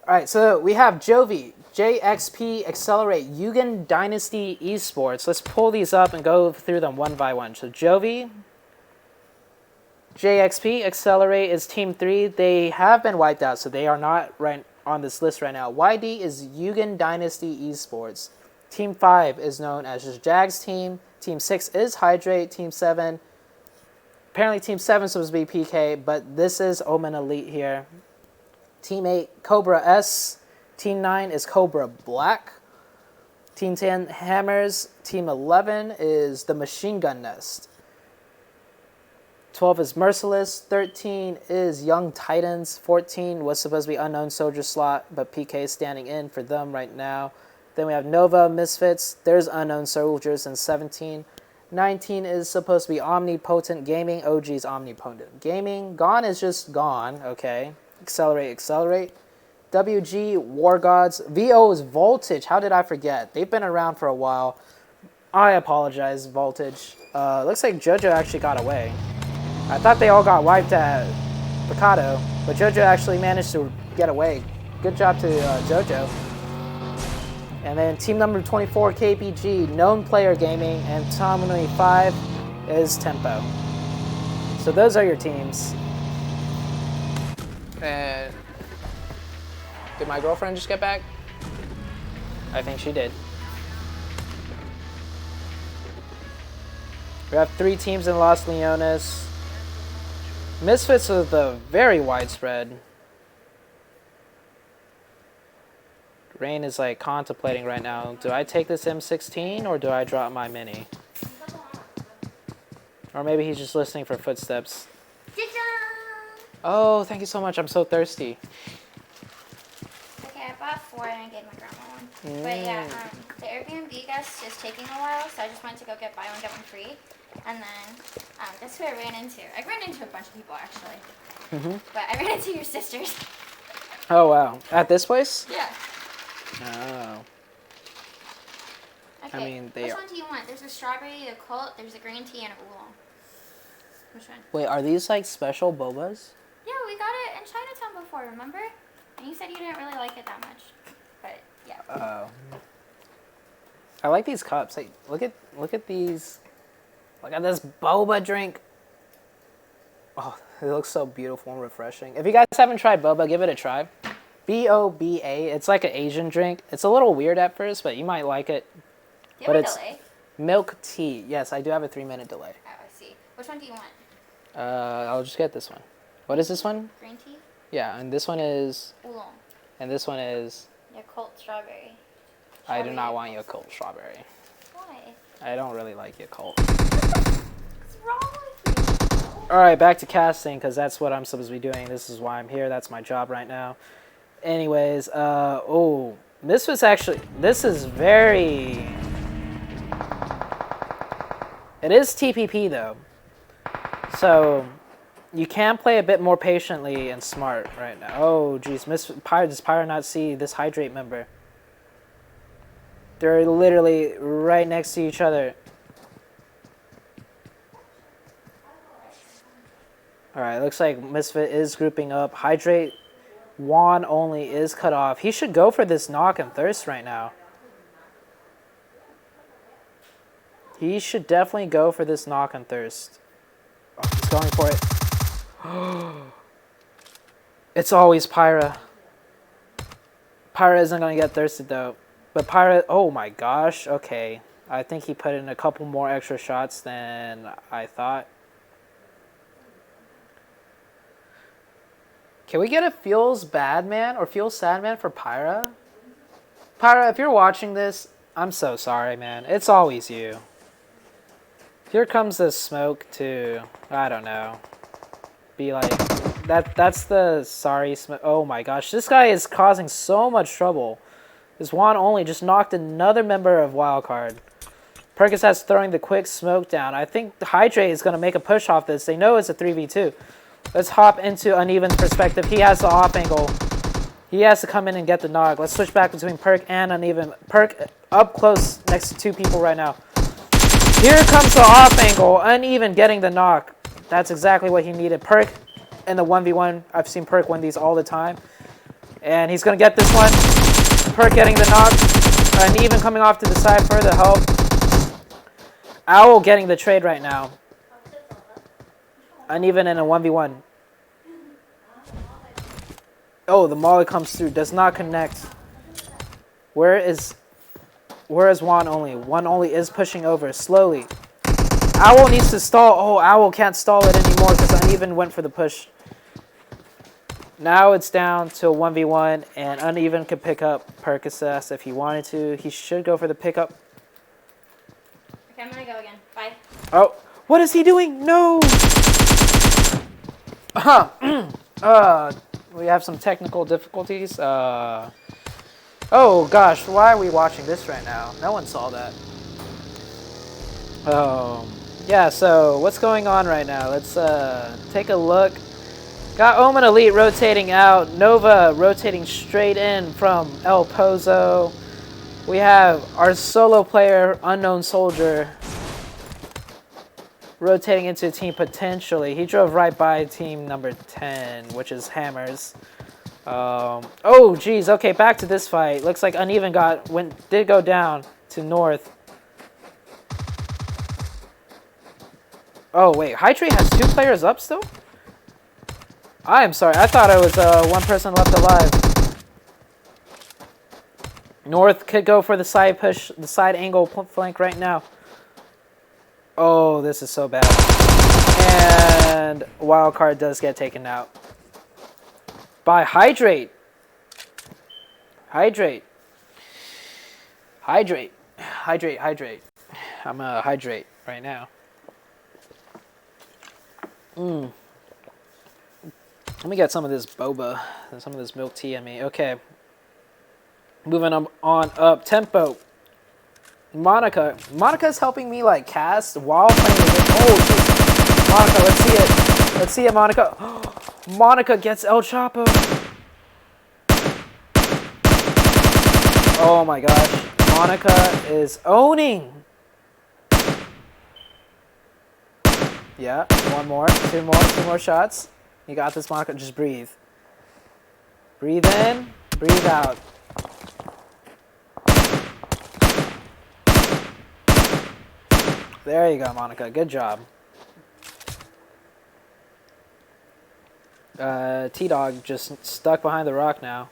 All right, so we have Jovi, JXP, Accelerate, Yugen Dynasty Esports. Let's pull these up and go through them one by one. So Jovi, JXP, Accelerate is Team 3. They have been wiped out, so they are not right on this list right now. YD is Yugen Dynasty Esports. Team 5 is known as just Jags Team. Team 6 is Hydrate. Team 7 apparently Team 7 is supposed to be PK, but this is Omen Elite here. Team 8, Cobra S. Team 9 is Cobra Black. Team 10, Hammers. Team 11 is the Machine Gun Nest. 12 is Merciless. 13 is Young Titans. 14 was supposed to be Unknown Soldier slot, but PK is standing in for them right now. Then we have Nova, Misfits. There's Unknown Soldiers in 17. 19 is supposed to be Omnipotent Gaming. OG's Omnipotent Gaming. Gone is just gone. Okay. Accelerate, accelerate. WG, War Gods. VO is Voltage. How did I forget? They've been around for a while. I apologize, Voltage. Looks like JoJo actually got away. I thought they all got wiped at Picado, but JoJo actually managed to get away. Good job to JoJo. And then team number 24, KPG, Known Player Gaming, and Tom 5 is Tempo. So those are your teams. And did my girlfriend just get back? I think she did. We have 3 teams in Los Leones. Misfits with a very widespread. Rain is like contemplating right now. Do I take this M16 or do I drop my mini? Or maybe he's just listening for footsteps. Oh, thank you so much. I'm so thirsty. Okay, I bought 4 and I gave my grandma one. But yeah, the Airbnb guest is taking a while, so I just wanted to go get buy one, get one free. And then, that's who I ran into. I ran into a bunch of people, actually. But I ran into your sisters. Oh, wow. At this place? Yeah. Oh. Okay, I mean, they which are... one do you want? There's a strawberry, a Colt, there's a green tea, and a oolong. Which one? Wait, are these like special bobas? Yeah, we got it in Chinatown before, remember? And you said you didn't really like it that much. But, yeah. Oh. I like these cups. Like, look at these. Look at this boba drink. Oh, it looks so beautiful and refreshing. If you guys haven't tried boba, give it a try. B-O-B-A. It's like an Asian drink. It's a little weird at first, but you might like it. Do you have a delay? Milk tea. Yes, I do have a 3-minute delay. Oh, I see. Which one do you want? I'll just get this one. What is this one? Green tea? Yeah, and this one is... Oolong. And this one is... Yakult strawberry. I do not want Yakult strawberry. Why? I don't really like Yakult. What's wrong with you? Alright, back to casting, because that's what I'm supposed to be doing. This is why I'm here. That's my job right now. Anyways, oh, this was actually... This is very... It is TPP, though. So, you can play a bit more patiently and smart right now. Oh, geez. Does Pyro not see this Hydrate member? They're literally right next to each other. Alright, looks like Misfit is grouping up. Hydrate, Juan only is cut off. He should go for this knock and thirst right now. He should definitely go for this knock and thirst. Oh, he's going for it. It's always Pyra. Pyra isn't going to get thirsted though. But Pyra, oh my gosh, okay. I think he put in a couple more extra shots than I thought. Can we get a feels bad man or feels sad man for Pyra? Pyra, if you're watching this, I'm so sorry, man. It's always you. Here comes the smoke to, I don't know, be like, that's the sorry smoke. Oh my gosh, this guy is causing so much trouble. This Juan only just knocked another member of Wildcard. Perkins has throwing the quick smoke down. I think the Hydrate is going to make a push off this. They know it's a 3v2. Let's hop into Uneven Perspective. He has the off angle. He has to come in and get the knock. Let's switch back between Perk and Uneven. Perk up close next to 2 people right now. Here comes the off angle. Uneven getting the knock. That's exactly what he needed. Perk in the 1v1. I've seen Perk win these all the time. And he's going to get this one. Perk getting the knock. Uneven coming off to the side for the help. Owl getting the trade right now. Uneven in a 1v1. Oh, the molly comes through. Does not connect. Where is Juan only? Juan only is pushing over slowly. Owl needs to stall. Oh, Owl can't stall it anymore because Uneven went for the push. Now it's down to a 1v1, and Uneven could pick up Percocet if he wanted to. He should go for the pickup. Okay, I'm gonna go again. Bye. Oh, what is he doing? No! We have some technical difficulties. Oh gosh, why are we watching this right now? No one saw that. Yeah, so what's going on right now? Let's take a look. Got Omen Elite rotating out. Nova rotating straight in from El Pozo. We have our solo player, Unknown Soldier, rotating into team potentially. He drove right by team number 10, which is Hammers. Oh, geez. Okay, back to this fight. Looks like Uneven did go down to North. Oh, wait. Hydrate has 2 players up still? I am sorry. I thought it was 1 person left alive. North could go for the side push, the side angle flank right now. Oh, this is so bad. And Wildcard does get taken out by Hydrate. Hydrate. Hydrate. Hydrate. Hydrate. I'm gonna hydrate right now. Let me get some of this boba and some of this milk tea in me. Okay. Moving on up. Tempo. Monica. Monica's helping me like cast while playing the game. Oh, jeez. Monica, let's see it. Let's see it, Monica. Monica gets El Chapo. Oh my gosh. Monica is owning. Yeah, one more, two more shots. You got this, Monica. Just breathe. Breathe in, breathe out. There you go, Monica. Good job. T-Dog just stuck behind the rock now.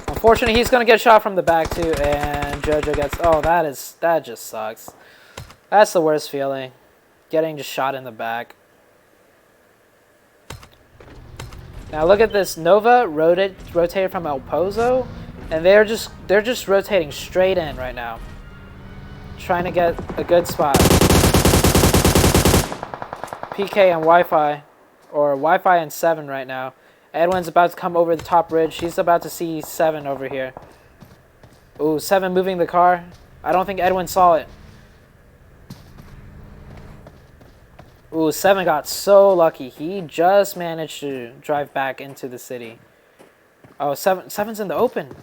Unfortunately, he's going to get shot from the back too, and Jojo gets... Oh, that just sucks. That's the worst feeling. Getting just shot in the back. Now look at this. Nova rotated from El Pozo, and they're just rotating straight in right now. Trying to get a good spot. PK and Wi-Fi, or Wi-Fi and 7 right now. Edwin's about to come over the top bridge. He's about to see 7 over here. Ooh, 7 moving the car. I don't think Edwin saw it. Ooh, 7 got so lucky. He just managed to drive back into the city. Oh, 7's in the open.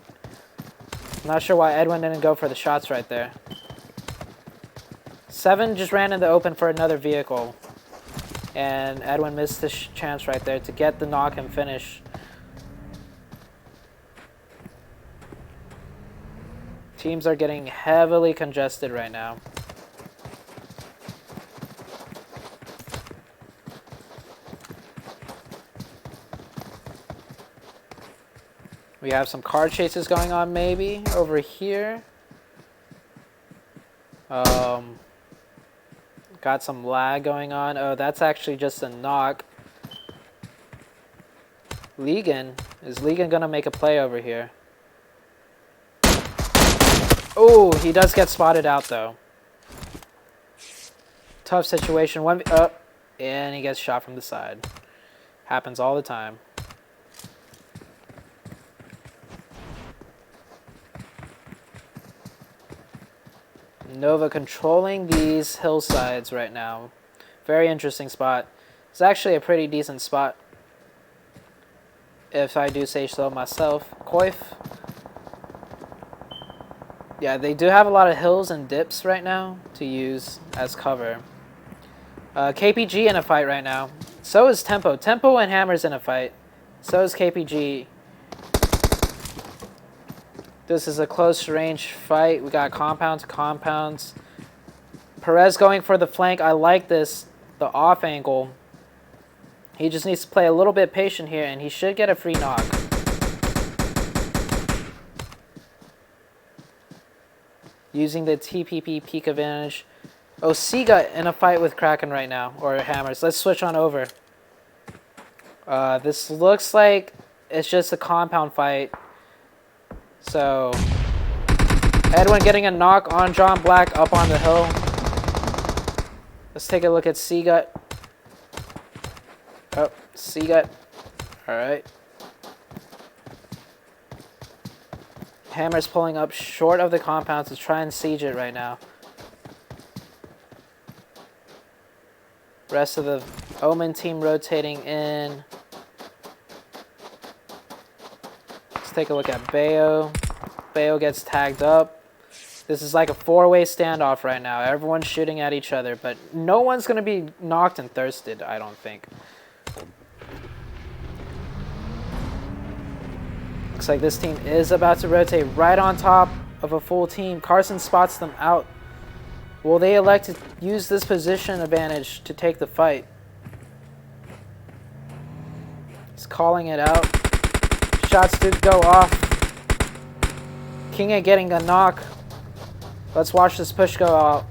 Not sure why Edwin didn't go for the shots right there. 7 just ran in the open for another vehicle. And Edwin missed the chance right there to get the knock and finish. Teams are getting heavily congested right now. We have some car chases going on maybe over here. Got some lag going on. Oh, that's actually just a knock. Legan. Is Legan going to make a play over here? Oh, he does get spotted out though. Tough situation. And he gets shot from the side. Happens all the time. Nova controlling these hillsides right now. Very interesting spot. It's actually a pretty decent spot, if I do say so myself. Coif. Yeah, they do have a lot of hills and dips right now to use as cover. KPG in a fight right now. So is Tempo. Tempo and Hammer's in a fight. So is KPG. This is a close range fight. We got compound to compounds. Perez going for the flank. I like this. The off angle. He just needs to play a little bit patient here, and he should get a free knock. Using the TPP peak advantage. Oh, Seagut in a fight with Kraken right now, or Hammers. Let's switch on over. This looks like it's just a compound fight. So, Edwin getting a knock on John Black up on the hill. Let's take a look at Seagut. Oh, Seagut. Alright. Hammer's pulling up short of the compound to try and siege it right now. Rest of the Omen team rotating in. Let's take a look at Bayo. Bayo gets tagged up. This is like a four-way standoff right now. Everyone's shooting at each other, but no one's going to be knocked and thirsted, I don't think. Looks like this team is about to rotate right on top of a full team. Carson spots them out. Will they elect to use this position advantage to take the fight? He's calling it out. Shots do go off. Kinga getting a knock. Let's watch this push go out.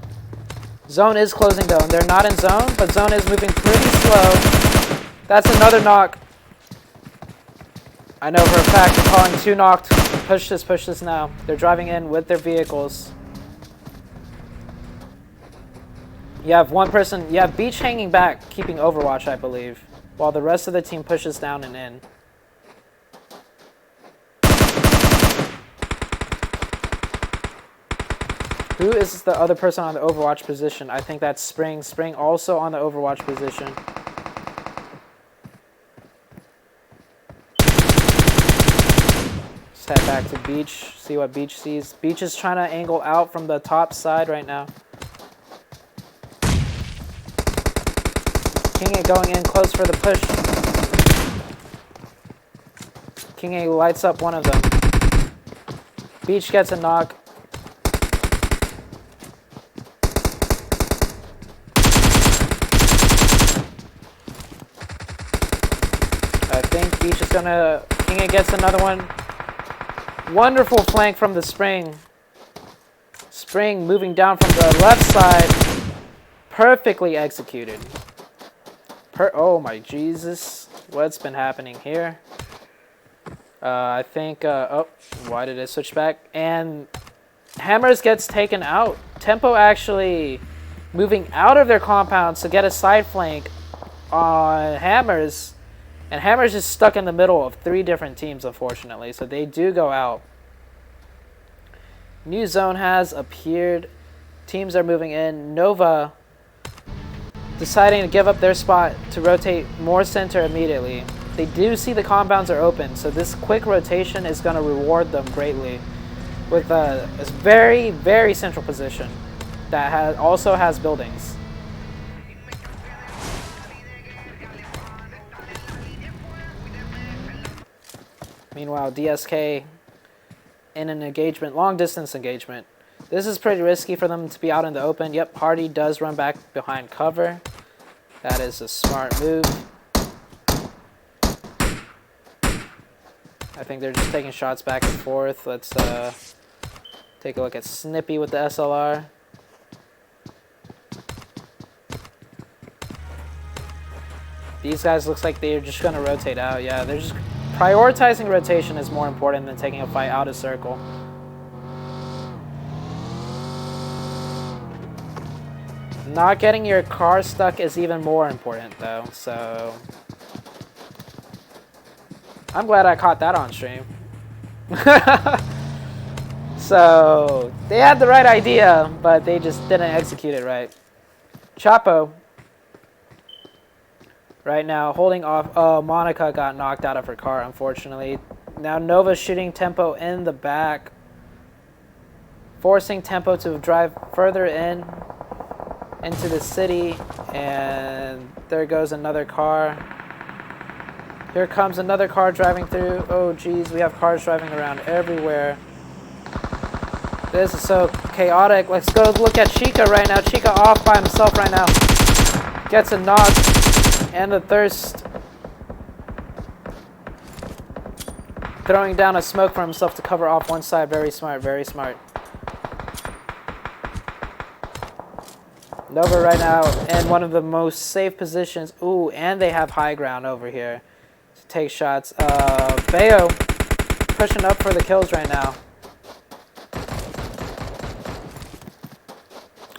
Zone is closing though, and they're not in zone, but zone is moving pretty slow. That's another knock. I know for a fact they're calling 2 knocked. Push this now. They're driving in with their vehicles. You have one person, you have Beach hanging back, keeping Overwatch, I believe, while the rest of the team pushes down and in. Who is the other person on the Overwatch position? I think that's Spring. Spring also on the Overwatch position. Let's head back to Beach, see what Beach sees. Beach is trying to angle out from the top side right now. Kinga going in close for the push. Kinga lights up one of them. Beach gets a knock. I think Beach is gonna... Kinga gets another one. Wonderful flank from the Spring. Spring moving down from the left side. Perfectly executed. Oh my Jesus, what's been happening here? I think, oh, why did it switch back? And Hammers gets taken out. Tempo actually moving out of their compounds to get a side flank on Hammers. And Hammers is stuck in the middle of 3 different teams, unfortunately, so they do go out. New zone has appeared. Teams are moving in. Nova deciding to give up their spot to rotate more center immediately. They do see the compounds are open, so this quick rotation is going to reward them greatly with a very, very central position that also has buildings. Meanwhile, DSK in an engagement, long distance engagement. This is pretty risky for them to be out in the open. Yep, Hardy does run back behind cover. That is a smart move. I think they're just taking shots back and forth. Let's take a look at Snippy with the SLR. These guys looks like they're just going to rotate out. Yeah, they're just prioritizing rotation is more important than taking a fight out of circle. Not getting your car stuck is even more important though, so I'm glad I caught that on stream. So they had the right idea, but they just didn't execute it right. Chapo right now holding off. Oh, Monica got knocked out of her car, unfortunately. Now Nova's shooting Tempo in the back, forcing Tempo to drive further into the city, and there goes another car. Here comes another car driving through. Oh geez, we have cars driving around everywhere. This is so chaotic. Let's go look at Chica right now. Chica off by himself right now. Gets a knock and a thirst. Throwing down a smoke for himself to cover off one side. Very smart, very smart. Nova right now in one of the most safe positions. Ooh, and they have high ground over here to take shots. Bayo pushing up for the kills right now.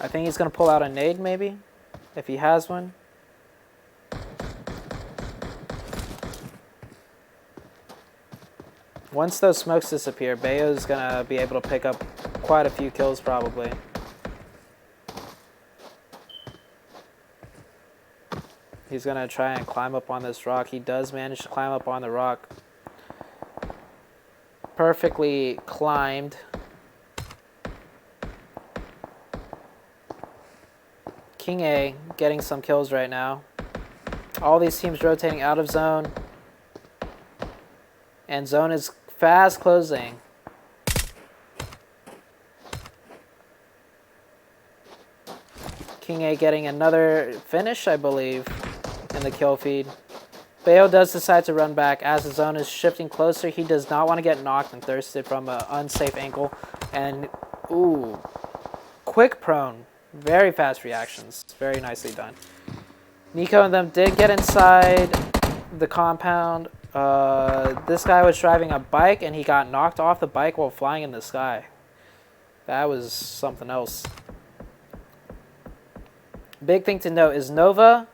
I think he's going to pull out a nade maybe, if he has one. Once those smokes disappear, Bayo's going to be able to pick up quite a few kills probably. He's going to try and climb up on this rock. He does manage to climb up on the rock. Perfectly climbed. King A getting some kills right now. All these teams rotating out of zone. And zone is fast closing. King A getting another finish, I believe, in the kill feed. Bayo does decide to run back as the zone is shifting closer. He does not want to get knocked and thirsted from an unsafe angle. And, ooh, quick prone. Very fast reactions. Very nicely done. Nico and them did get inside the compound. This guy was driving a bike and he got knocked off the bike while flying in the sky. That was something else. Big thing to note is Nova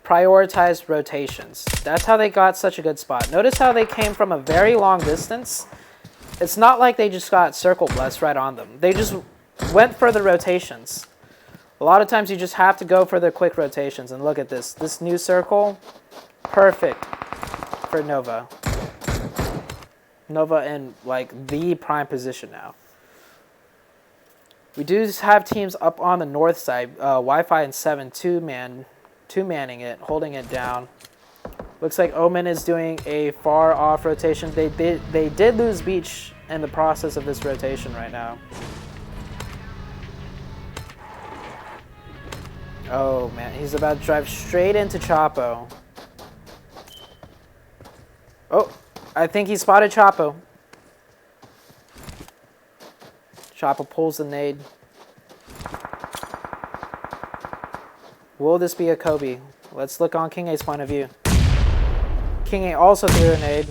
prioritized rotations. That's how they got such a good spot. Notice how they came from a very long distance. It's not like they just got circle blessed right on them. They just went for the rotations. A lot of times you just have to go for the quick rotations. And look at this. This new circle, perfect for Nova. Nova in like the prime position now. We do have teams up on the north side. Wi-Fi and 7 two-manning it, holding it down. Looks like Omen is doing a far off rotation. They did lose Beach in the process of this rotation right now. Oh man, he's about to drive straight into Chapo. Oh, I think he spotted Chapo. Chapo pulls the nade. Will this be a Kobe? Let's look on King A's point of view. King A also threw a nade.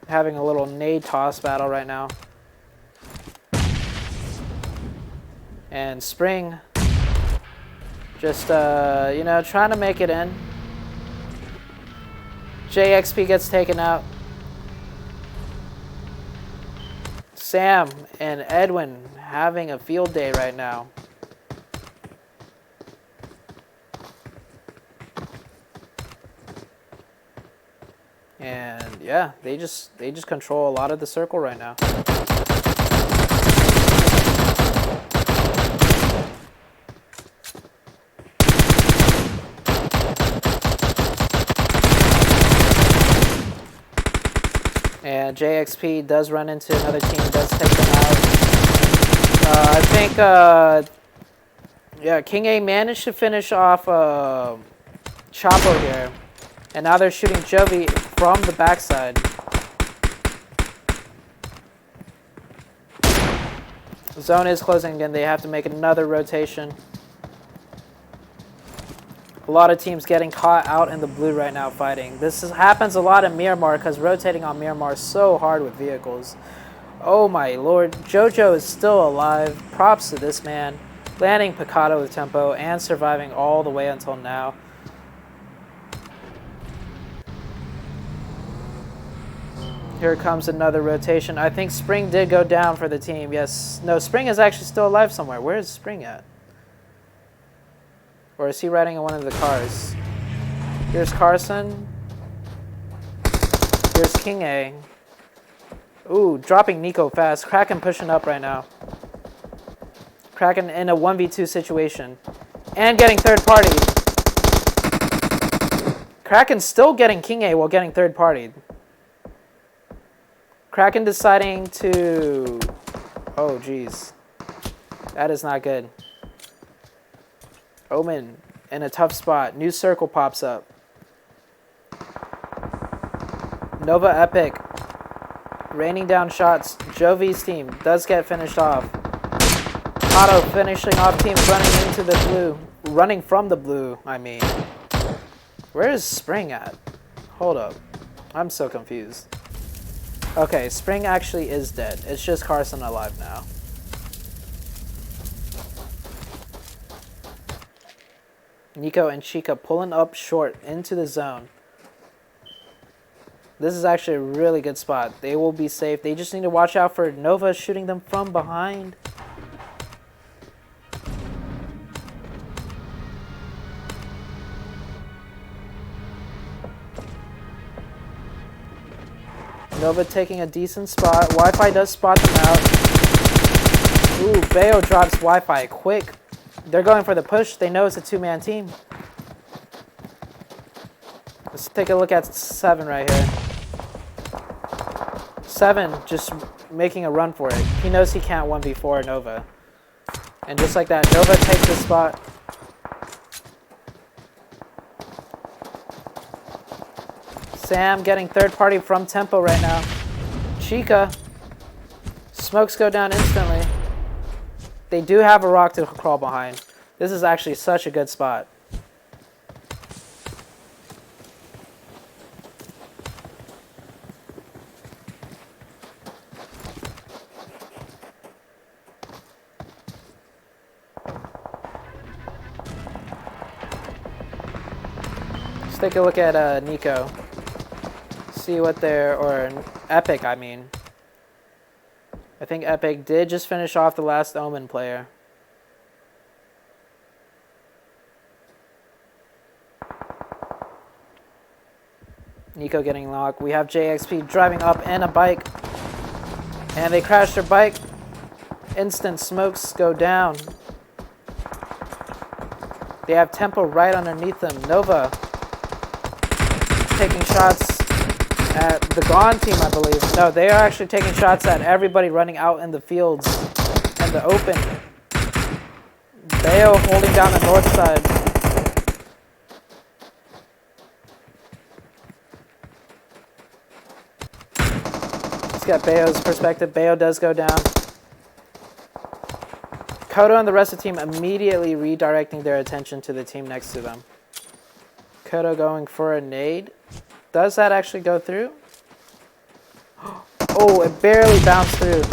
Having a little nade toss battle right now. And Spring just, you know, trying to make it in. JXP gets taken out. Sam and Edwin having a field day right now. And yeah, they just control a lot of the circle right now. And JXP does run into another team, does take them out. I think, yeah, King A managed to finish off Chapo here. And now they're shooting Jovi from the backside. Zone is closing again. They have to make another rotation. A lot of teams getting caught out in the blue right now fighting. Happens a lot in Miramar because rotating on Miramar is so hard with vehicles. Oh my lord. Jojo is still alive. Props to this man. Landing Picado with tempo and surviving all the way until now. Here comes another rotation. I think Spring did go down for the team. Yes. No, Spring is actually still alive somewhere. Where is Spring at? Or is he riding in one of the cars? Here's Carson. Here's King A. Ooh, dropping Nico fast. Kraken pushing up right now. Kraken in a 1v2 situation. And getting third party. Kraken still getting King A while getting third party. Kraken deciding to... Oh, geez. That is not good. Omen in a tough spot. New circle pops up. Nova Epic raining down shots. Jovi's team does get finished off. Auto finishing off teams running into the blue. Running from the blue, I mean. Where is Spring at? Hold up. I'm so confused. Okay, Spring actually is dead. It's just Carson alive now. Nico and Chica pulling up short into the zone. This is actually a really good spot. They will be safe. They just need to watch out for Nova shooting them from behind. Nova taking a decent spot. Wi-Fi does spot them out. Ooh, Bayo drops Wi-Fi quick. They're going for the push. They know it's a two-man team. Let's take a look at 7 right here. 7 just making a run for it. He knows he can't 1v4 Nova. And just like that, Nova takes the spot. Sam getting third party from Tempo right now. Chica. Smokes go down instantly. They do have a rock to crawl behind. This is actually such a good spot. Let's take a look at Nico. See what they're, or Epic, I mean. I think Epic did just finish off the last Omen player. Nico getting locked. We have JXP driving up in a bike. And they crashed their bike. Instant smokes go down. They have Tempo right underneath them. Nova taking shots at the Gone team, I believe. No, they are actually taking shots at everybody running out in the fields and the open. Bayo holding down the north side. Let's get Bayo's perspective. Bayo does go down. Kodo and the rest of the team immediately redirecting their attention to the team next to them. Kodo going for a nade. Does that actually go through? Oh, it barely bounced through.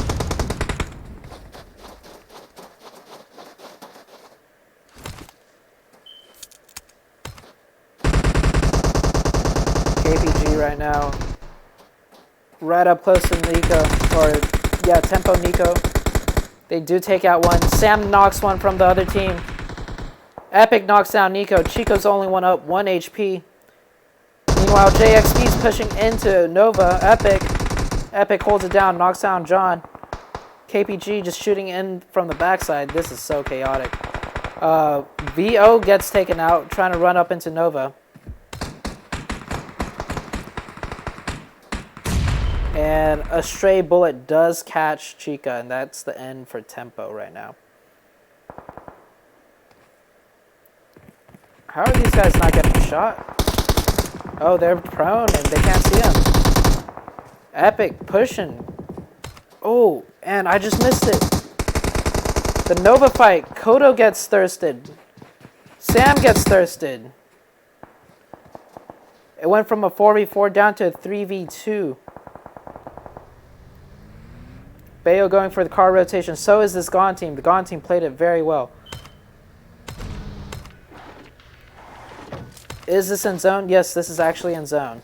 KPG right now. Right up close to Nico. Or, yeah, Tempo Nico. They do take out one. Sam knocks one from the other team. Epic knocks down Nico. Chico's only one up, 1 HP. Meanwhile, JXP's pushing into Nova. Epic holds it down, knocks down John. KPG just shooting in from the backside. This is so chaotic. VO gets taken out, trying to run up into Nova. And a stray bullet does catch Chica, and that's the end for Tempo right now. How are these guys not getting shot? Oh, they're prone and they can't see him. Epic pushing. Oh, and I just missed it. The Nova fight. Kodo gets thirsted. Sam gets thirsted. It went from a 4v4 down to a 3v2. Bayo going for the car rotation. So is this Gone team. The Gone team played it very well. Is this in zone? Yes, this is actually in zone.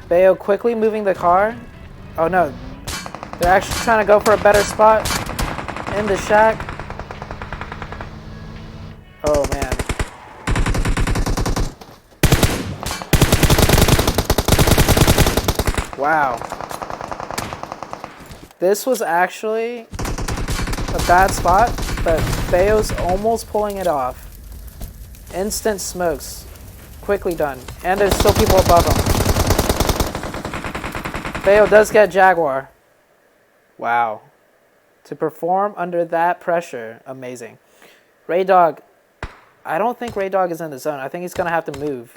Bayo quickly moving the car. Oh no. They're actually trying to go for a better spot in the shack. Oh man. Wow. This was actually a bad spot, but Bayo's almost pulling it off. Instant smokes. Quickly done. And there's still people above him. Bayo does get Jaguar. Wow. To perform under that pressure, amazing. Ray Dog. I don't think Ray Dog is in the zone. I think he's going to have to move.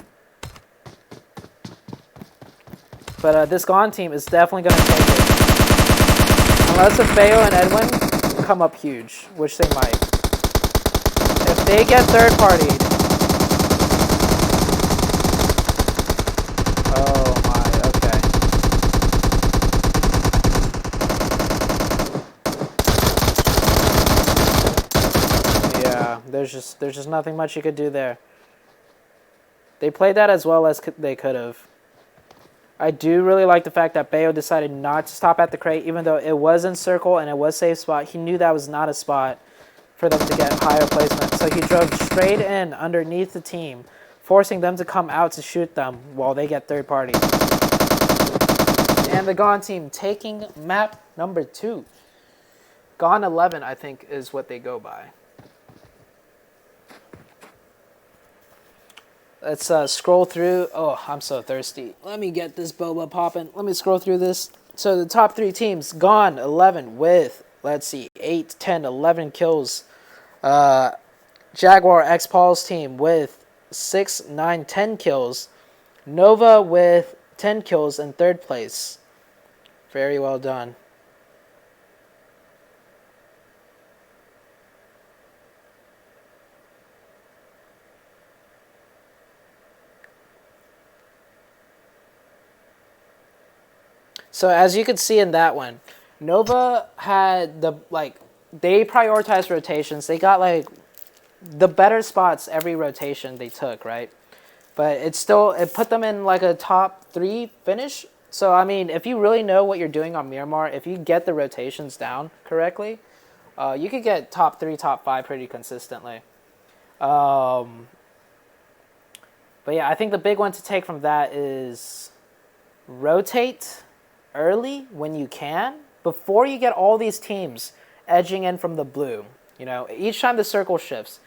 But this Gone team is definitely going to take it. Unless it's Bayo and Edwin come up huge, which they might. If they get third-partied, oh my, okay. Yeah, there's just nothing much you could do there. They played that as well as they could have. I do really like the fact that Bayo decided not to stop at the crate, even though it was in circle and it was safe spot. He knew that was not a spot for them to get higher placement. So he drove straight in underneath the team, forcing them to come out to shoot them while they get third party. And the Gone team taking map number 2. Gone 11, I think, is what they go by. Let's scroll through. Oh, I'm so thirsty. Let me get this boba popping. Let me scroll through this. So the top 3 teams, Gone 11 with, let's see, 8, 10, 11 kills. Jaguar X Paul's team with 6, 9, 10 kills. Nova with 10 kills in 3rd place. Very well done. So as you can see in that one, Nova had they prioritized rotations. They got the better spots every rotation they took, right? But it put them in a top 3 finish. So I mean, if you really know what you're doing on Miramar, if you get the rotations down correctly, you could get top 3, top 5 pretty consistently. But yeah, I think the big one to take from that is rotate early when you can, before you get all these teams edging in from the blue. You know, each time the circle shifts.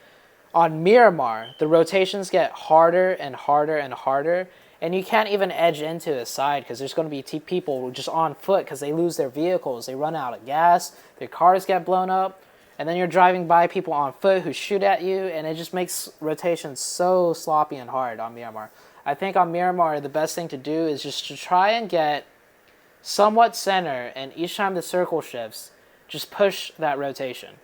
On Miramar, the rotations get harder and harder and harder, and you can't even edge into a side because there's going to be people just on foot because they lose their vehicles, they run out of gas, their cars get blown up, and then you're driving by people on foot who shoot at you, and it just makes rotations so sloppy and hard on Miramar. I think on Miramar, the best thing to do is just to try and get somewhat center, and each time the circle shifts, just push that rotation.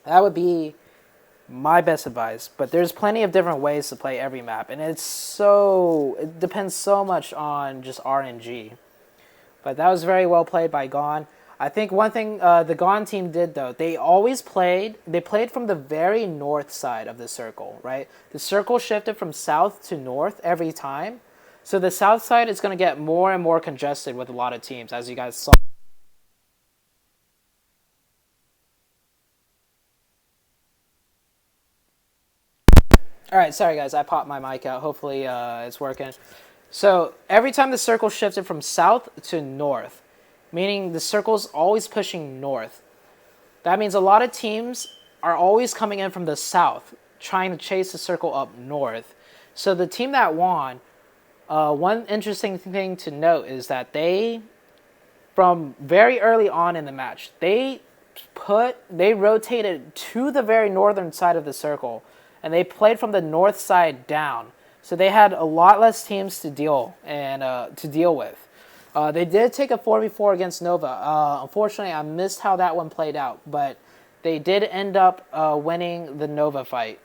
That would be my best advice, but there's plenty of different ways to play every map, and it depends so much on just RNG. But that was very well played by Gone. I think one thing the Gone team did, though, they played from the very north side of the circle, right? The circle shifted from south to north every time. So the south side is going to get more and more congested with a lot of teams, as you guys saw. Alright, sorry guys, I popped my mic out. Hopefully it's working. So every time the circle shifted from south to north, meaning the circle's always pushing north, that means a lot of teams are always coming in from the south, trying to chase the circle up north. So the team that won, one interesting thing to note is that from very early on in the match, they rotated to the very northern side of the circle, and they played from the north side down. So they had a lot less teams to deal with. They did take a 4v4 against Nova. Unfortunately, I missed how that one played out, but they did end up winning the Nova fight.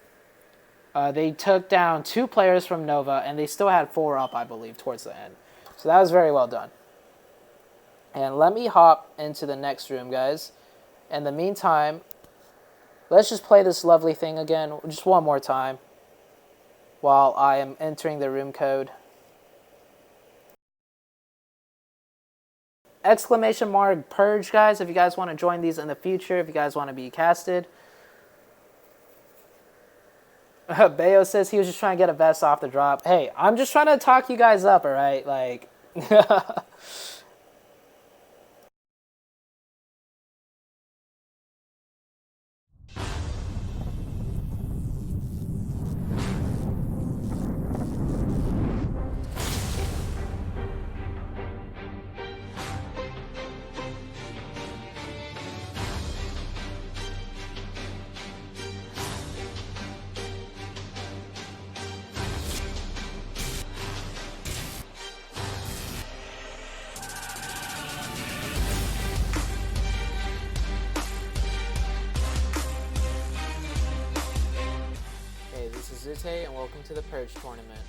They took down 2 players from Nova, and they still had 4 up, I believe, towards the end. So that was very well done. And let me hop into the next room, guys. In the meantime, let's just play this lovely thing again, just one more time, while I am entering the room code. Exclamation mark Purge, guys, if you guys want to join these in the future, if you guys want to be casted. Bayo says he was just trying to get a vest off the drop. Hey, I'm just trying to talk you guys up, alright? Like... ZooTay, and welcome to the Purge tournament.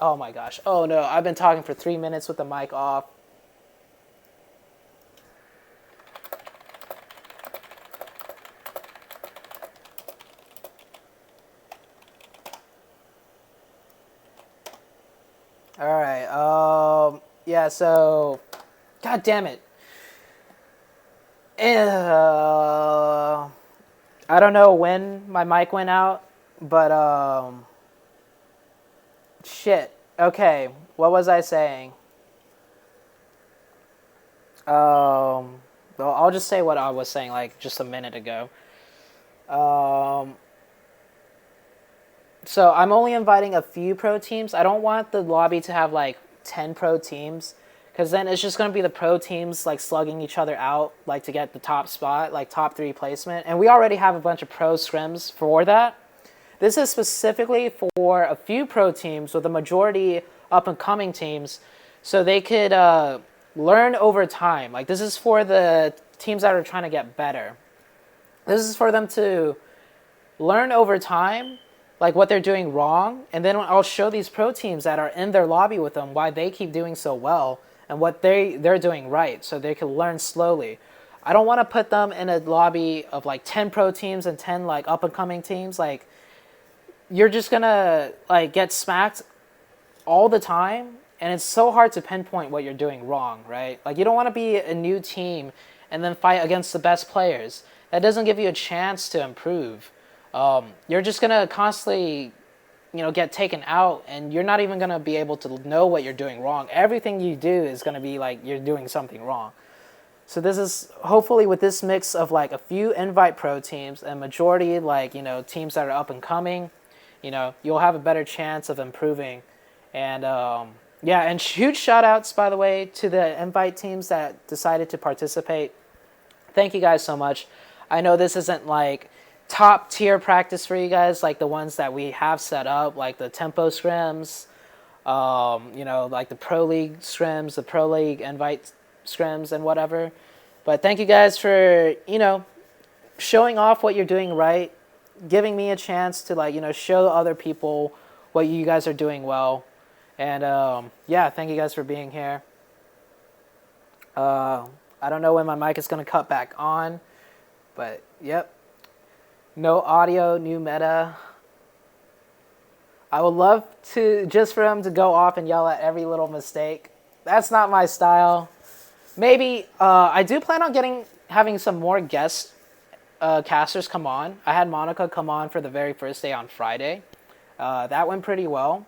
Oh my gosh. Oh no, I've been talking for 3 minutes with the mic off. All right. Yeah, so God damn it. I don't know when my mic went out, but shit. Okay, what was I saying? Well, I'll just say what I was saying like just a minute ago. So I'm only inviting a few pro teams. I don't want the lobby to have like 10 pro teams, because then it's just going to be the pro teams like slugging each other out, like to get the top spot, like top 3 placement. And we already have a bunch of pro scrims for that. This is specifically for a few pro teams with a majority up and coming teams, so they could learn over time. Like, this is for the teams that are trying to get better. This is for them to learn over time, like what they're doing wrong, and then I'll show these pro teams that are in their lobby with them why they keep doing so well and what they're doing right, so they can learn slowly. I don't want to put them in a lobby of like 10 pro teams and 10 like up and coming teams. Like, you're just gonna like get smacked all the time, and it's so hard to pinpoint what you're doing wrong, right? Like, you don't want to be a new team and then fight against the best players. That doesn't give you a chance to improve. You're just gonna constantly, get taken out, and you're not even gonna be able to know what you're doing wrong. Everything you do is gonna be like you're doing something wrong. So this is hopefully with this mix of like a few invite pro teams and majority like teams that are up and coming, you'll have a better chance of improving. And yeah, and huge shout outs, by the way, to the invite teams that decided to participate. Thank you guys so much. I know this isn't like top tier practice for you guys, like the ones that we have set up, like the tempo scrims, like the pro league scrims, the pro league invite scrims and whatever. But thank you guys for, showing off what you're doing right, giving me a chance to like, show other people what you guys are doing well. And yeah, thank you guys for being here. I don't know when my mic is going to cut back on, but yep. No audio, new meta. I would love to, just for him to go off and yell at every little mistake. That's not my style. Maybe, I do plan on having some more guest casters come on. I had Monica come on for the very first day on Friday. That went pretty well.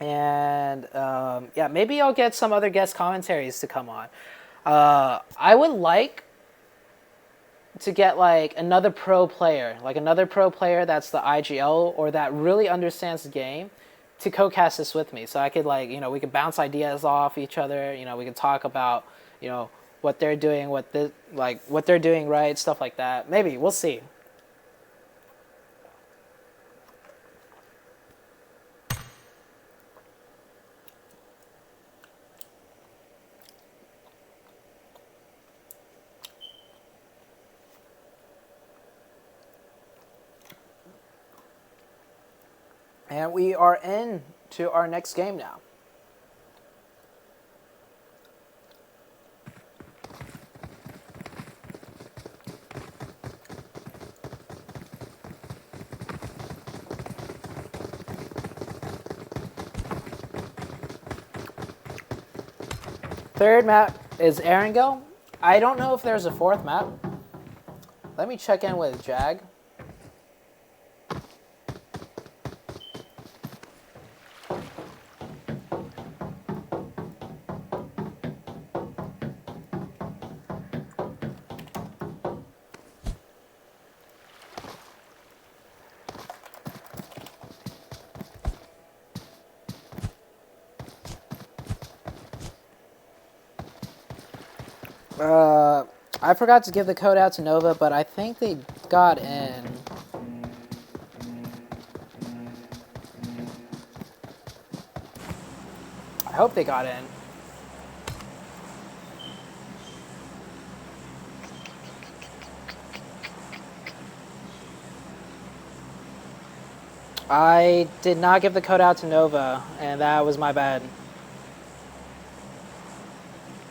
And yeah, maybe I'll get some other guest commentaries to come on. I would like to get like another pro player that's the IGL or that really understands the game to co-cast this with me, so I could like, we could bounce ideas off each other. We could talk about, what they're doing, what they're doing right, stuff like that. Maybe, we'll see. And we are in to our next game now. Third map is Erangel. I don't know if there's a fourth map. Let me check in with Jag. I forgot to give the code out to Nova, but I think they got in. I hope they got in. I did not give the code out to Nova, and that was my bad.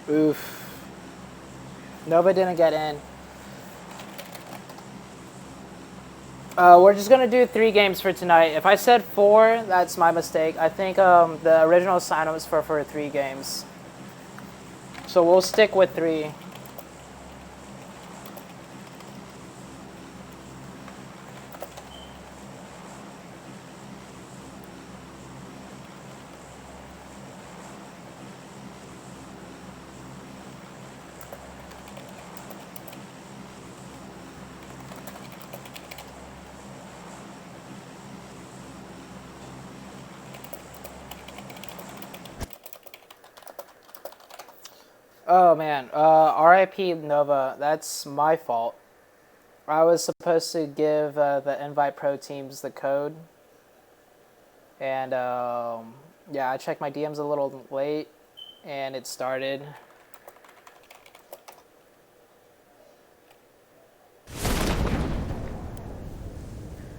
Oof. Nova didn't get in. We're just going to do 3 games for tonight. If I said 4, that's my mistake. I think the original sign-up was for 3 games. So we'll stick with 3. Oh man, RIP Nova. That's my fault. I was supposed to give the Invite Pro teams the code, and yeah, I checked my DMs a little late, and it started.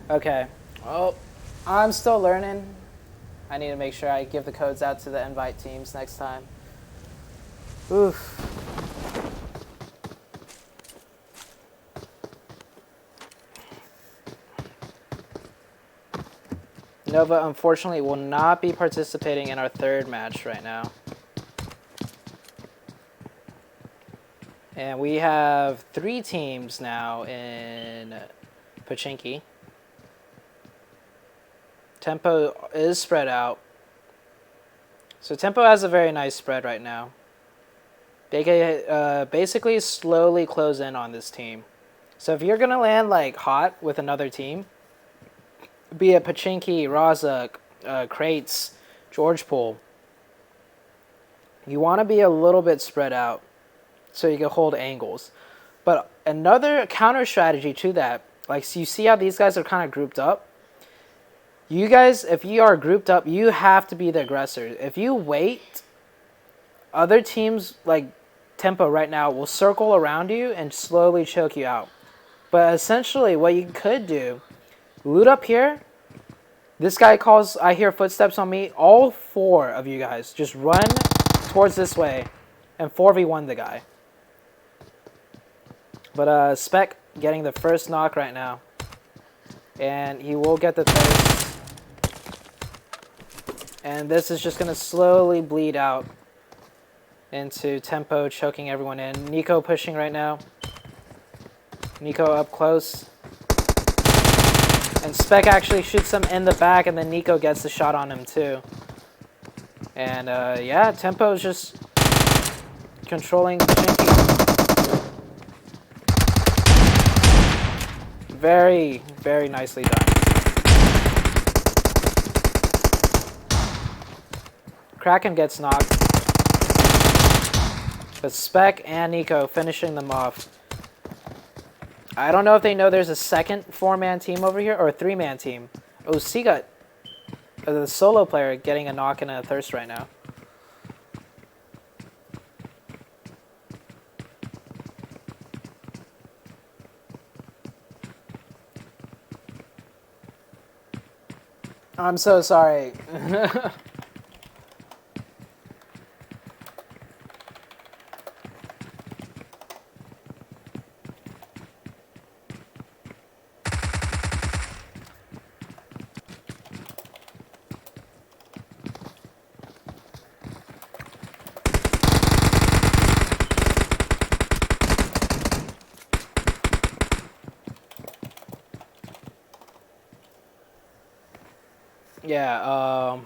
Okay. Well, I'm still learning. I need to make sure I give the codes out to the invite teams next time. Oof. Nova, unfortunately, will not be participating in our third match right now. And we have 3 teams now in Pochinki. Tempo is spread out. So Tempo has a very nice spread right now. They can basically slowly close in on this team. So if you're going to land like hot with another team, be it Pochinki, Razak, Crates, George Pool, you want to be a little bit spread out so you can hold angles. But another counter strategy to that, like, so you see how these guys are kind of grouped up? You guys, if you are grouped up, you have to be the aggressor. If you wait, other teams like Tempo right now will circle around you and slowly choke you out. But essentially what you could do, loot up here. This guy calls, I hear footsteps on me. All 4 of you guys just run towards this way and 4v1 the guy. But Spec getting the first knock right now. And he will get the third. And this is just going to slowly bleed out into Tempo choking everyone in. Nico pushing right now. Nico up close. And Spec actually shoots him in the back, and then Nico gets the shot on him too. And yeah, Tempo is just controlling Pochinki. Very, very nicely done. Kraken gets knocked. But Spec and Nico finishing them off. I don't know if they know there's a second 4-man team over here, or a 3-man team. Oh, Seagut, the solo player, getting a knock and a thirst right now. I'm so sorry. Yeah,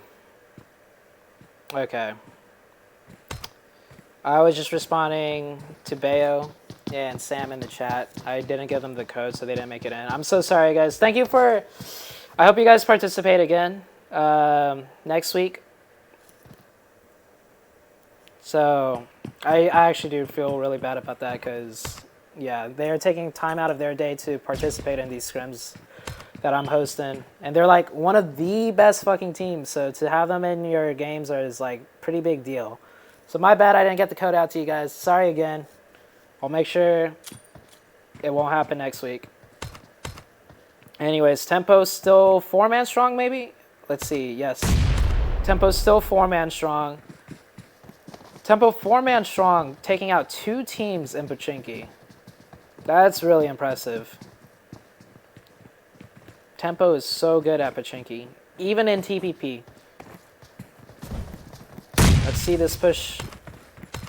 okay. I was just responding to Bayo and Sam in the chat. I didn't give them the code, so they didn't make it in. I'm so sorry, guys. Thank you for... I hope you guys participate again next week. So, I actually do feel really bad about that because, yeah, they're taking time out of their day to participate in these scrims that I'm hosting, and they're like one of the best fucking teams, so to have them in your games is like pretty big deal. So my bad I didn't get the code out to you guys. Sorry again. I'll make sure it won't happen next week. Anyways, Tempo's still 4-man strong maybe? Let's see, yes. Tempo's still 4-man strong. Tempo 4-man strong, taking out 2 teams in Pochinki. That's really impressive. Tempo is so good at Pochinki, even in TPP. Let's see this push.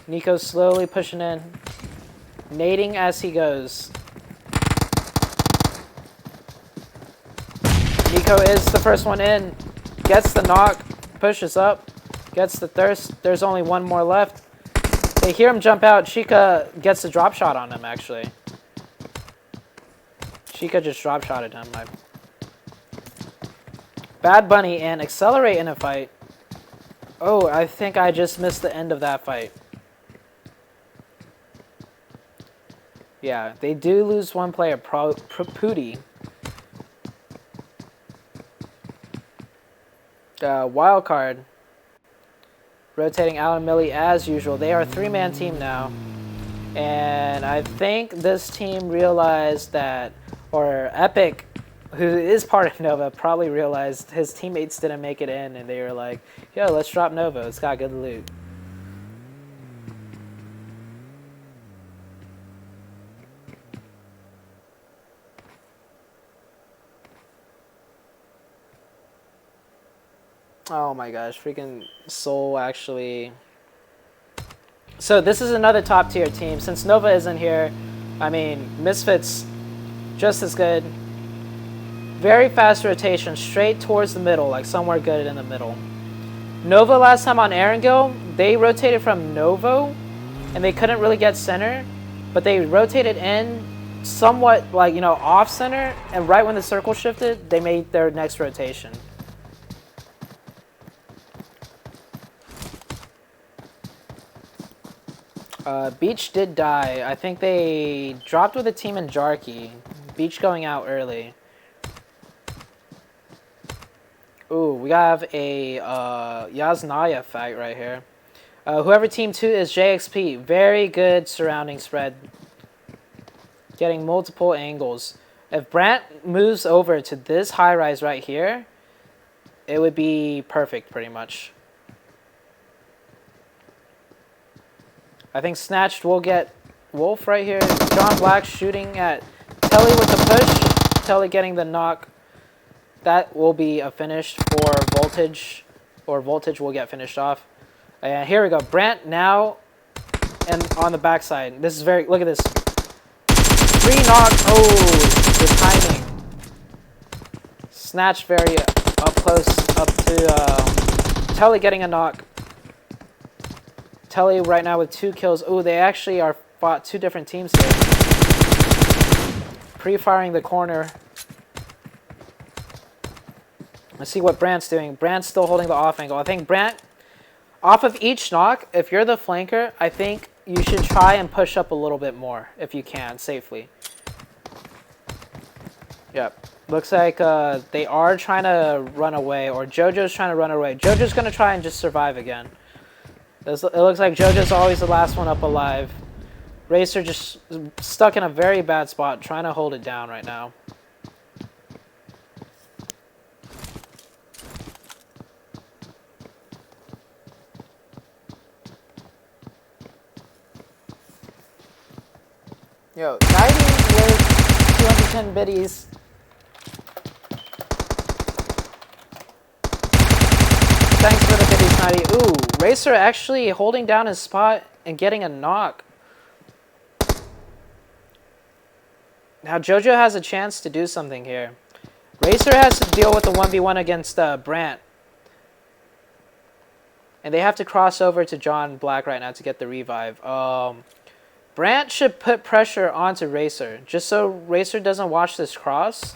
Nico's slowly pushing in, nading as he goes. Nico is the first one in, gets the knock, pushes up, gets the thirst. There's only 1 more left. They hear him jump out. Chica gets the drop shot on him, actually. Chica just drop shotted him. Bad Bunny and Accelerate in a fight. Oh, I think I just missed the end of that fight. Yeah, they do lose one player, Pooty. Wild card. Rotating Alan Millie as usual. They are a 3-man team now. And I think this team realized that, or Epic, who is part of Nova, probably realized his teammates didn't make it in, and they were like, yo, let's drop Nova. It's got good loot. Oh my gosh, freaking Soul actually. So this is another top tier team. Since Nova isn't here, I mean, Misfits just as good. Very fast rotation, straight towards the middle, like somewhere good in the middle. Nova last time on Erangel, they rotated from Novo, and they couldn't really get center, but they rotated in somewhat like, you know, off center, and right when the circle shifted, they made their next rotation. Beach did die. I think they dropped with a team in Jarkey. Beach going out early. Ooh, we have a Yasnaya fight right here. Whoever team 2 is JXP. Very good surrounding spread. Getting multiple angles. If Brant moves over to this high rise right here, it would be perfect pretty much. I think Snatched will get Wolf right here. John Black shooting at Telly with the push. Telly getting the knock. That will be a finish for Voltage, or Voltage will get finished off. And here we go. Brant now and on the backside. This is very, look at this. 3 knock. Oh, the timing. Snatched very up close, up to Telly getting a knock. Telly right now with 2 kills. Oh, they actually are fought 2 different teams here. Pre-firing the corner. Let's see what Brant's doing. Brant's still holding the off angle. I think Brant, off of each knock, if you're the flanker, I think you should try and push up a little bit more if you can, safely. Yep. Looks like they are trying to run away, or JoJo's trying to run away. JoJo's going to try and just survive again. It looks like JoJo's always the last one up alive. Racer just stuck in a very bad spot, trying to hold it down right now. Yo, 90 with 210 biddies. Thanks for the biddies, 90. Ooh, Racer actually holding down his spot and getting a knock. Now JoJo has a chance to do something here. Racer has to deal with the 1v1 against Brant. And they have to cross over to John Black right now to get the revive. Brant should put pressure onto Racer, just so Racer doesn't watch this cross.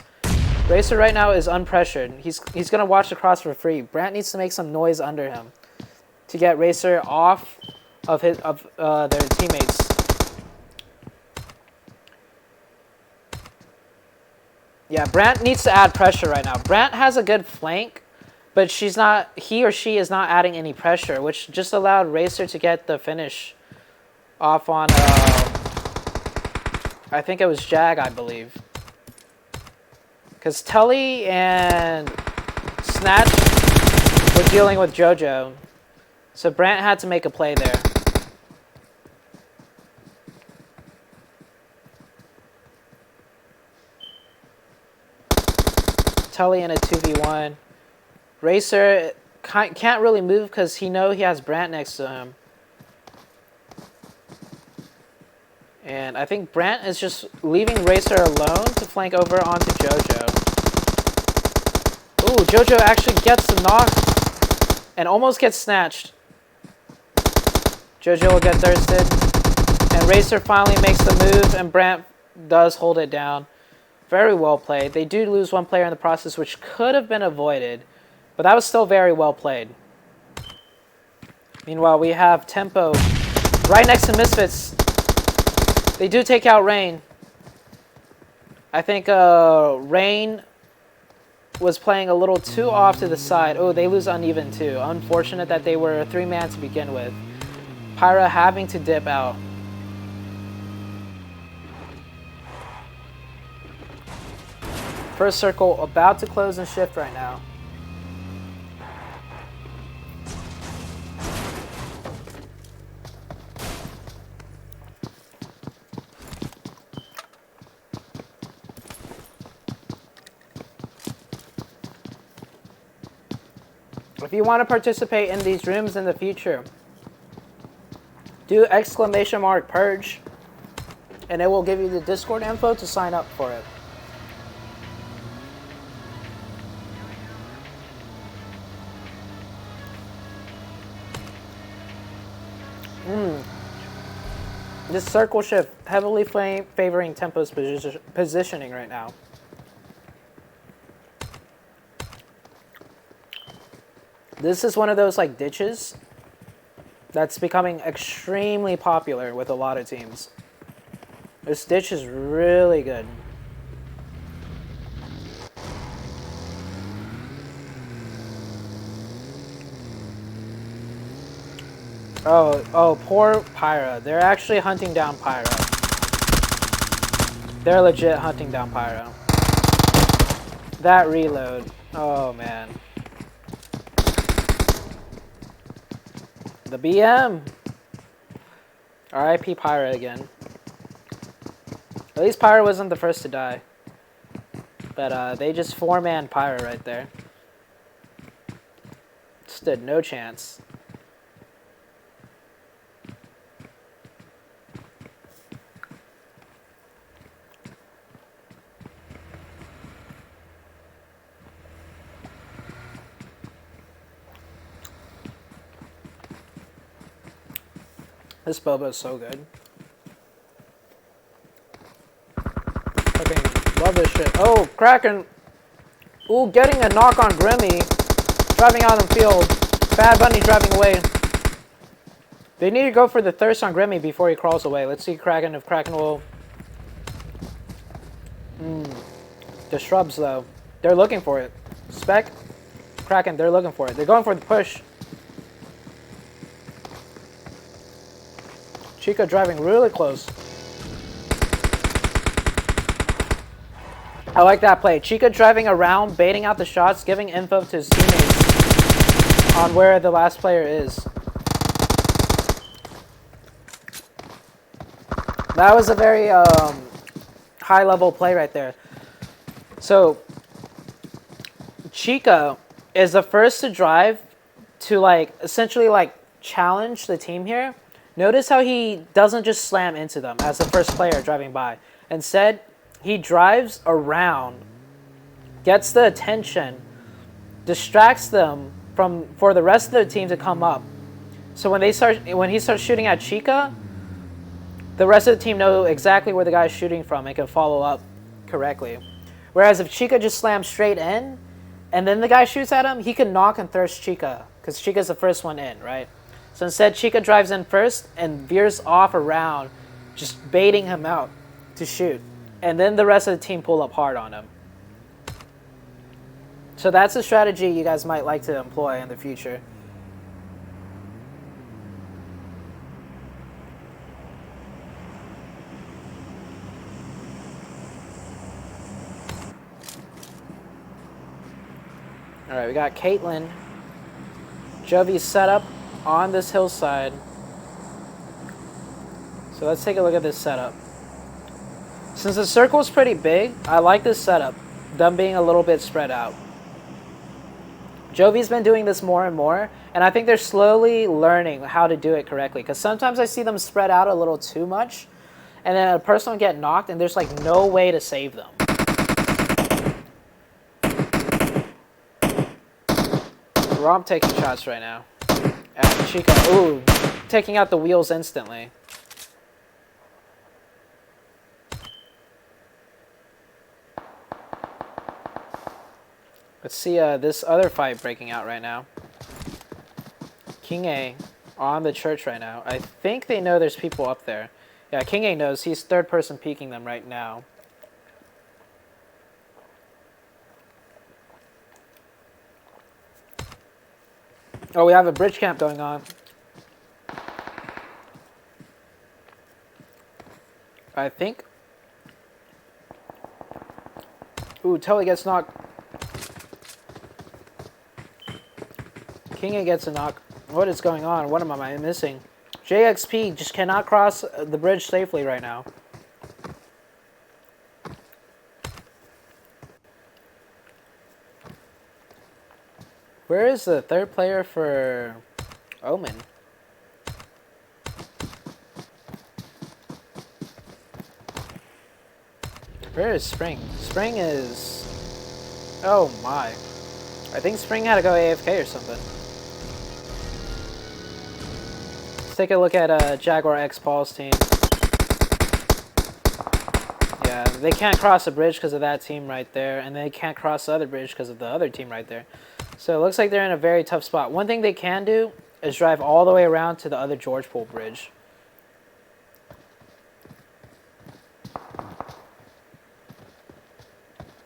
Racer right now is unpressured. He's going to watch the cross for free. Brant needs to make some noise under him to get Racer off of their teammates. Yeah, Brant needs to add pressure right now. Brant has a good flank, but he or she is not adding any pressure, which just allowed Racer to get the finish off on, I think it was Jag, I believe. Because Telly and Snatch were dealing with JoJo. So Brant had to make a play there. Telly in a 2v1. Racer can't really move because he has Brant next to him. And I think Brant is just leaving Racer alone to flank over onto JoJo. Ooh, JoJo actually gets the knock and almost gets snatched. JoJo will get thirsted. And Racer finally makes the move, and Brant does hold it down. Very well played. They do lose one player in the process, which could have been avoided. But that was still very well played. Meanwhile, we have Tempo right next to Misfits. They do take out Rain. I think Rain was playing a little too off to the side. Oh, they lose uneven too. Unfortunate that they were a 3-man to begin with. Pyra having to dip out. First circle about to close and shift right now. If you want to participate in these rooms in the future, do !PURGE and it will give you the Discord info to sign up for it. This circle shift heavily favoring Tempo's positioning right now. This is one of those like ditches that's becoming extremely popular with a lot of teams. This ditch is really good. Oh, poor Pyra. They're actually hunting down Pyra. They're legit hunting down Pyra. That reload. Oh, man. The BM. RIP Pyra again. At least Pyra wasn't the first to die. But they just 4-man Pyra right there. Stood no chance. This boba is so good. Fucking love this shit. Oh, Kraken. Ooh, getting a knock on Grimmy. Driving out in field. Bad Bunny driving away. They need to go for the thirst on Grimmy before he crawls away. Let's see Kraken if Kraken will... The shrubs, though. They're looking for it. Spec. Kraken, they're looking for it. They're going for the push. Chica driving really close. I like that play. Chica driving around, baiting out the shots, giving info to his teammates on where the last player is. That was a very high-level play right there. So, Chica is the first to drive to, like, essentially, like, challenge the team here. Notice how he doesn't just slam into them as the first player driving by. Instead, he drives around, gets the attention, distracts them for the rest of the team to come up. So when he starts shooting at Chica, the rest of the team know exactly where the guy's shooting from and can follow up correctly. Whereas if Chica just slams straight in, and then the guy shoots at him, he can knock and thirst Chica, because Chica's the first one in, right? So instead, Chica drives in first and veers off around, just baiting him out to shoot. And then the rest of the team pull up hard on him. So that's a strategy you guys might like to employ in the future. All right, we got Caitlyn. Jovi's set up on this hillside. So let's take a look at this setup. Since the circle's pretty big, I like this setup, them being a little bit spread out. Jovi's been doing this more and more, and I think they're slowly learning how to do it correctly, because sometimes I see them spread out a little too much, and then a person will get knocked, and there's like no way to save them. Romp taking shots right now. And Chica, ooh, taking out the wheels instantly. Let's see this other fight breaking out right now. King A on the church right now. I think they know there's people up there. Yeah, King A knows. He's third person peeking them right now. Oh, we have a bridge camp going on. I think. Ooh, Tully gets knocked. King A gets a knock. What is going on? What am I missing? JXP just cannot cross the bridge safely right now. Where is the third player for Omen? Where is Spring? Spring is... Oh my. I think Spring had to go AFK or something. Let's take a look at Jaguar X Paul's team. Yeah, they can't cross a bridge because of that team right there, and they can't cross the other bridge because of the other team right there. So it looks like they're in a very tough spot. One thing they can do is drive all the way around to the other George Pool bridge.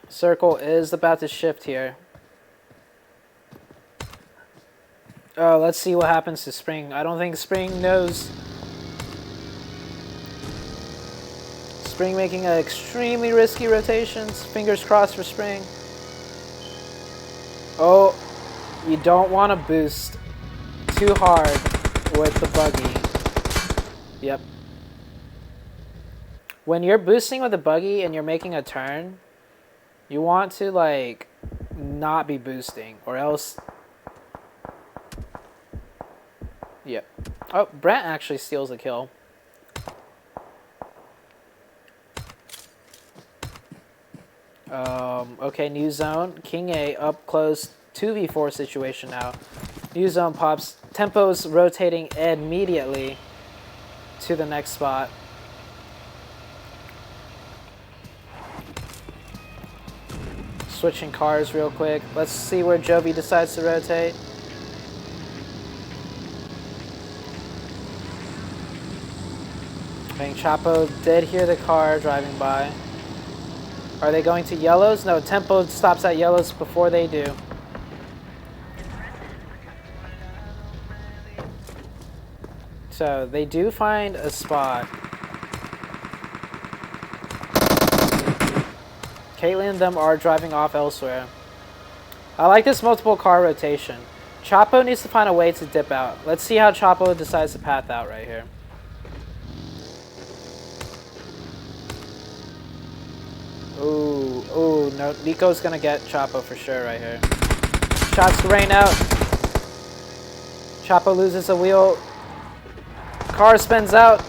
Circle is about to shift here. Oh, let's see what happens to Spring. I don't think Spring knows. Spring making an extremely risky rotations. Fingers crossed for Spring. Oh, you don't want to boost too hard with the buggy. Yep. When you're boosting with a buggy and you're making a turn, you want to, like, not be boosting, or else... Yep. Oh, Brent actually steals a kill. Okay, new zone. King A up close, 2v4 situation now. New zone pops. Tempo's rotating immediately to the next spot. Switching cars real quick. Let's see where Jovi decides to rotate. I think Chapo did hear the car driving by. Are they going to yellows? No, Tempo stops at yellows before they do. So they do find a spot. Caitlyn and them are driving off elsewhere. I like this multiple car rotation. Chapo needs to find a way to dip out. Let's see how Chapo decides to path out right here. Ooh, ooh, no, Nico's gonna get Chapo for sure right here. Shots rain out. Chapo loses a wheel. Car spins out.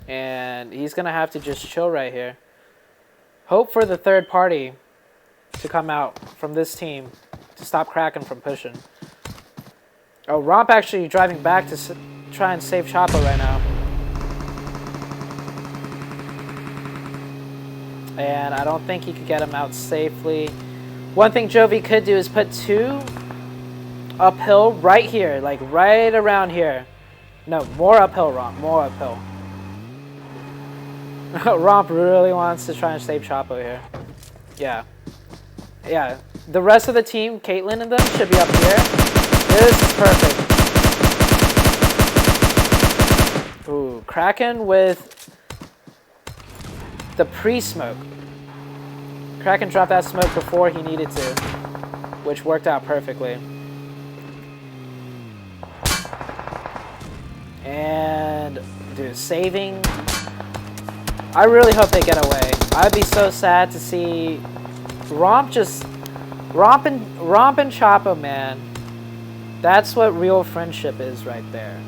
And he's gonna have to just chill right here. Hope for the third party to come out from this team to stop Kraken from pushing. Oh, Romp actually driving back to try and save Chapo right now. And I don't think he could get him out safely. One thing Jovi could do is put 2 uphill right here, like right around here. No, more uphill, Romp, more uphill. Romp really wants to try and save Chapo here. Yeah. Yeah. The rest of the team, Caitlyn and them, should be up here. This is perfect. Ooh, Kraken with the pre-smoke. Kraken dropped that smoke before he needed to, which worked out perfectly. And, dude, saving. I really hope they get away. I'd be so sad to see Romp just... Romp and Chapo, man. That's what real friendship is right there.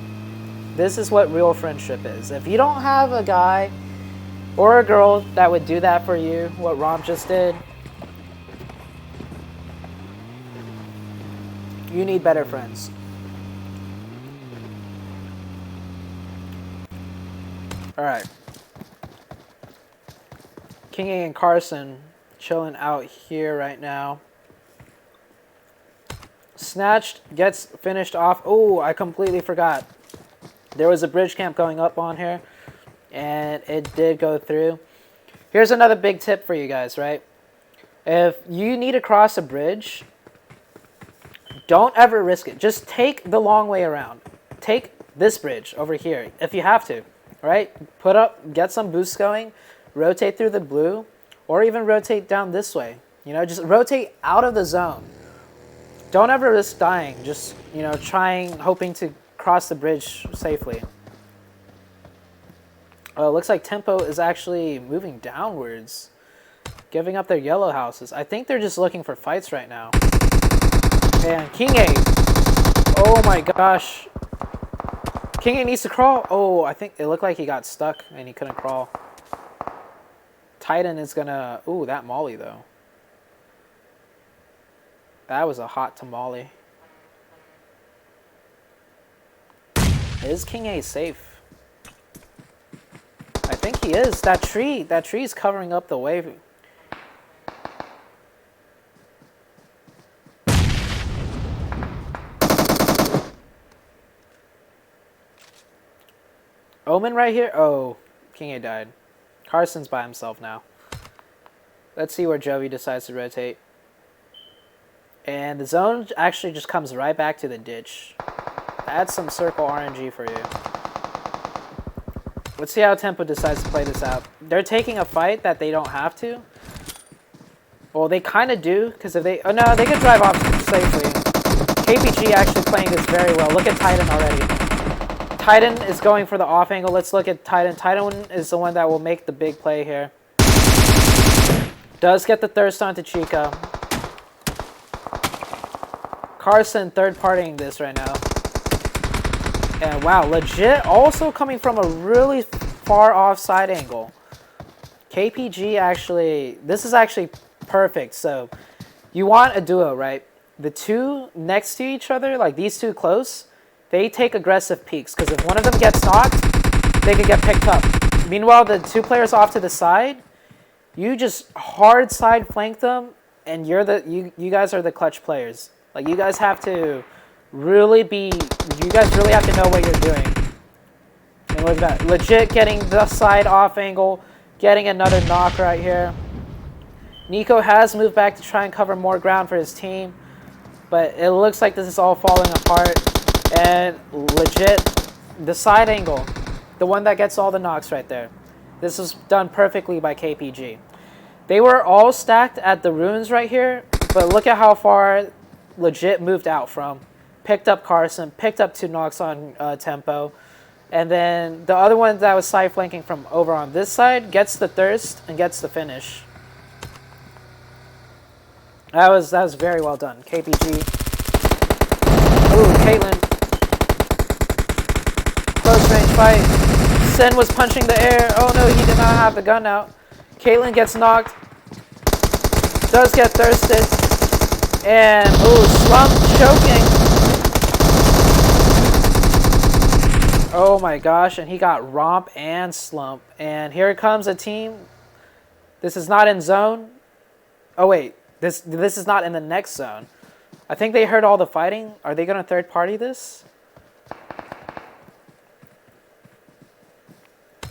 This is what real friendship is. If you don't have a guy or a girl that would do that for you, what Romp just did, you need better friends. Alright. King A and Carson chilling out here right now. Snatched, gets finished off. Oh, I completely forgot. There was a bridge camp going up on here, and it did go through. Here's another big tip for you guys, right? If you need to cross a bridge, don't ever risk it. Just take the long way around. Take this bridge over here if you have to, right? Put up, get some boosts going, rotate through the blue, or even rotate down this way. You know, just rotate out of the zone. Don't ever risk dying. Just, you know, hoping to cross the bridge safely. Oh, it looks like Tempo is actually moving downwards, giving up their yellow houses. I think they're just looking for fights right now. And King A. Oh my gosh. King A needs to crawl. Oh, I think it looked like he got stuck and he couldn't crawl. Titan is gonna... Ooh, that molly though. That was a hot tamale. Is King A safe? I think he is. That tree is covering up the way. Omen right here. Oh, King A died. Carson's by himself now. Let's see where Jovi decides to rotate. And the zone actually just comes right back to the ditch. That's some circle RNG for you. Let's see how Tempo decides to play this out. They're taking a fight that they don't have to. Well, they kind of do, because if they... Oh, no, they could drive off safely. KPG actually playing this very well. Look at Titan already. Titan is going for the off angle. Let's look at Titan. Titan is the one that will make the big play here. Does get the thirst onto Chica. Carson third-partying this right now. And wow, legit also coming from a really far off side angle. KPG actually, this is actually perfect. So you want a duo, right? The two next to each other, like these two close, they take aggressive peeks. Because if one of them gets knocked, they could get picked up. Meanwhile, the two players off to the side, you just hard side flank them, and you guys are the clutch players. Like you guys have to really have to know what you're doing. And look at that. Legit getting the side off angle, getting another knock right here. Nico has moved back to try and cover more ground for his team, but it looks like this is all falling apart. And legit, the side angle, the one that gets all the knocks right there. This is done perfectly by KPG. They were all stacked at the ruins right here, but look at how far legit moved out from. Picked up Carson, picked up 2 knocks on Tempo, and then the other one that was side flanking from over on this side gets the thirst and gets the finish. That was very well done, KPG. Ooh, Caitlyn. Close range fight. Sen was punching the air. Oh no, he did not have the gun out. Caitlyn gets knocked. Does get thirsted. And ooh, Slump choking. Oh my gosh, and he got Romp and Slump. And here comes a team. This is not in zone. Oh wait, this is not in the next zone. I think they heard all the fighting. Are they going to third party this?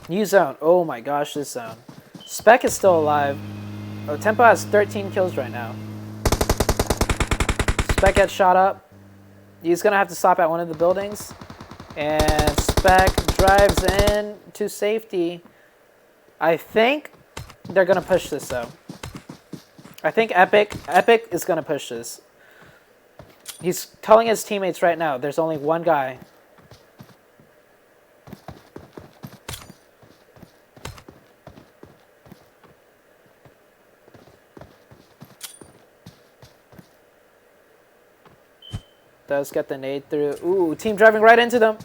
New zone. Oh my gosh, this zone. Spec is still alive. Oh, Tempo has 13 kills right now. Spec gets shot up. He's going to have to stop at one of the buildings. And Spec drives in to safety. I think they're going to push this, though. I think Epic is going to push this. He's telling his teammates right now, there's only one guy. Does get the nade through. Ooh, team driving right into them.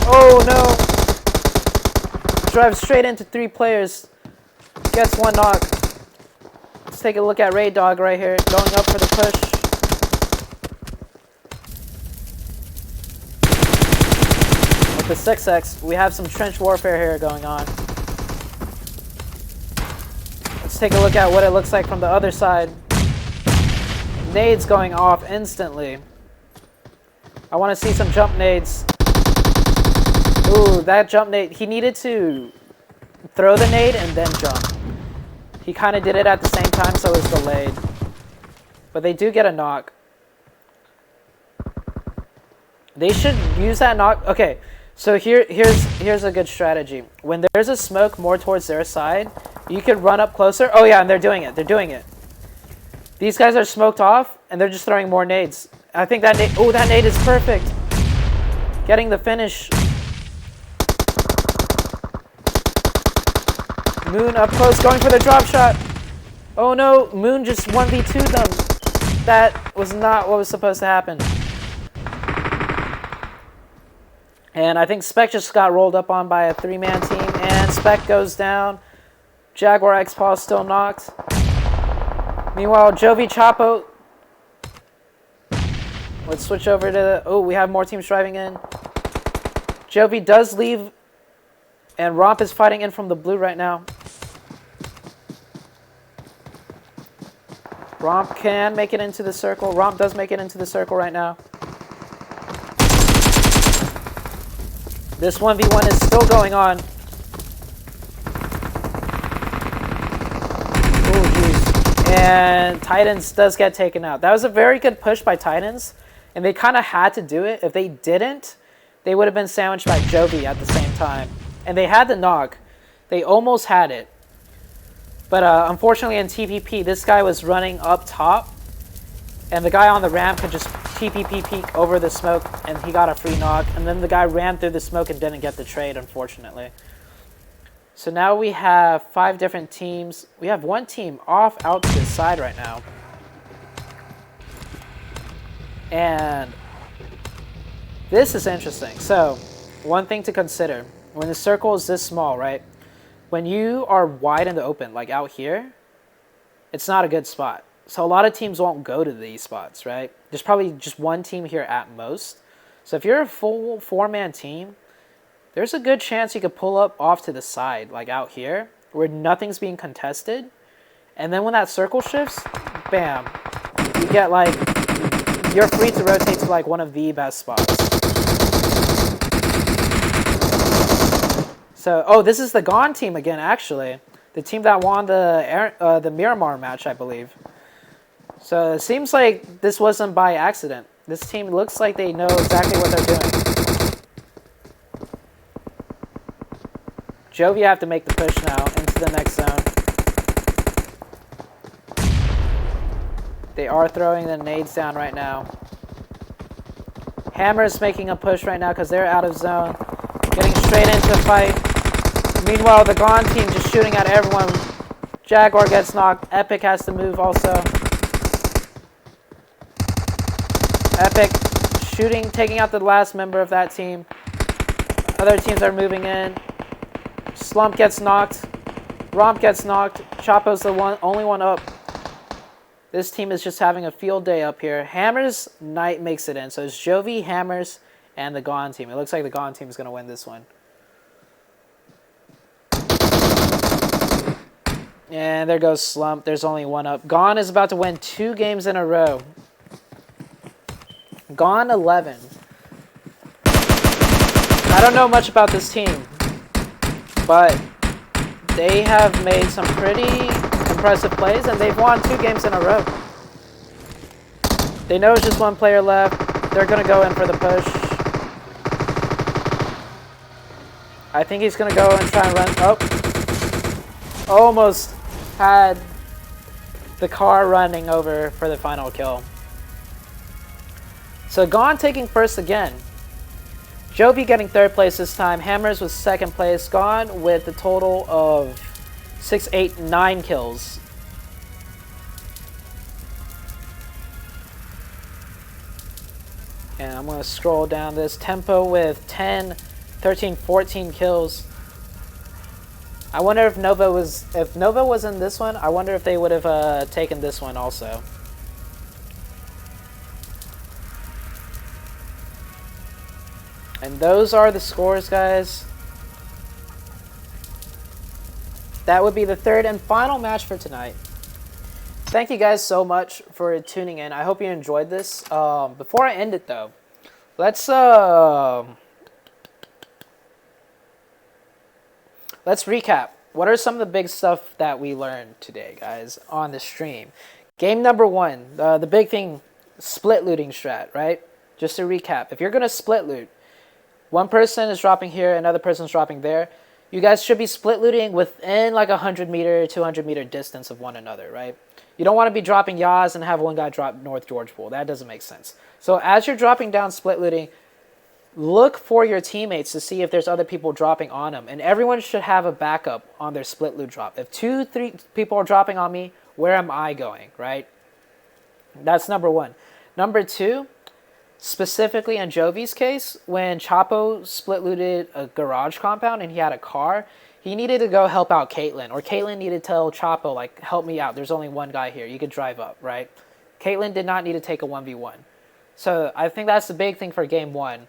Oh no. Drives straight into 3 players. Gets 1 knock. Let's take a look at Raid Dog right here. Going up for the push. With the 6x, we have some trench warfare here going on. Let's take a look at what it looks like from the other side. nades going off instantly. I want to see some jump nades. Ooh, that jump nade. He needed to throw the nade and then jump. He kind of did it at the same time, so it was delayed. But they do get a knock. They should use that knock. Okay, so here's a good strategy. When there's a smoke more towards their side, you could run up closer. Oh yeah, and they're doing it. They're doing it. These guys are smoked off, and they're just throwing more nades. I think that nade... Oh, that nade is perfect. Getting the finish. Moon up close, going for the drop shot. Oh no, Moon just 1v2'd them. That was not what was supposed to happen. And I think Spec just got rolled up on by a 3-man team, and Spec goes down. Jaguar X-Paw still knocked. Meanwhile, Jovi Chapo. Let's switch over to the... Oh, we have more teams driving in. Jovi does leave, and Romp is fighting in from the blue right now. Romp can make it into the circle. Romp does make it into the circle right now. This 1v1 is still going on. Oh, jeez. And Titans does get taken out. That was a very good push by Titans, and they kind of had to do it. If they didn't, they would have been sandwiched by Jovi at the same time. And they had the knock. They almost had it. But unfortunately in TPP, this guy was running up top, and the guy on the ramp could just TPP peek over the smoke, and he got a free knock. And then the guy ran through the smoke and didn't get the trade, unfortunately. So now we have 5 different teams. We have one team off out to the side right now. And this is interesting. So one thing to consider, when the circle is this small, right? When you are wide in the open, like out here, it's not a good spot. So a lot of teams won't go to these spots, right? There's probably just one team here at most. So if you're a full 4-man team, there's a good chance you could pull up off to the side, like out here, where nothing's being contested. And then when that circle shifts, bam, you get like, you're free to rotate to like one of the best spots. So, oh, this is the Gone team again, actually. The team that won the Miramar match, I believe. So it seems like this wasn't by accident. This team looks like they know exactly what they're doing. Jovi have to make the push now into the next zone. They are throwing the nades down right now. Hammer's making a push right now because they're out of zone. Getting straight into a fight. Meanwhile, the Gone team just shooting at everyone. Jaguar gets knocked. Epic has to move also. Epic shooting, taking out the last member of that team. Other teams are moving in. Slump gets knocked. Romp gets knocked. Chapo's the only one up. This team is just having a field day up here. Hammers Knight makes it in. So it's Jovi, Hammers, and the Gone team. It looks like the Gone team is going to win this one. And there goes Slump. There's only one up. Gone is about to win 2 games in a row. Gone 11. I don't know much about this team, but they have made some pretty impressive plays, and they've won 2 games in a row. They know it's just one player left. They're going to go in for the push. I think he's going to go and try and run. Oh, almost had the car running over for the final kill. So Gone taking first again. Jovi getting 3rd place this time. Hammers was 2nd place. Gone with a total of 6, 8, 9 kills. And I'm going to scroll down this. Tempo with 10, 13, 14 kills. I wonder if Nova was in this one, I wonder if they would have taken this one also. And those are the scores, guys. That would be the 3rd and final match for tonight. thank you guys so much for tuning in. I hope you enjoyed this. Before I end it though, let's recap. What are some of the big stuff that we learned today, guys, on the stream? Game number 1, the big thing, split looting strat, right? Just to recap, if you're gonna split loot, one person is dropping here, another person's dropping there. You guys should be split looting within like 100 meter, 200 meter distance of one another, right? You don't want to be dropping Yaz and have one guy drop North George Pool. That doesn't make sense. So as you're dropping down split looting, look for your teammates to see if there's other people dropping on them. And everyone should have a backup on their split loot drop. If 2, 3 people are dropping on me, where am I going, right? That's number 1. Number 2, specifically in Jovi's case, when Chapo split looted a garage compound and he had a car, he needed to go help out Caitlyn, or Caitlyn needed to tell Chapo, like, help me out. There's only one guy here. You could drive up, right? Caitlyn did not need to take a 1v1. So I think that's the big thing for game 1.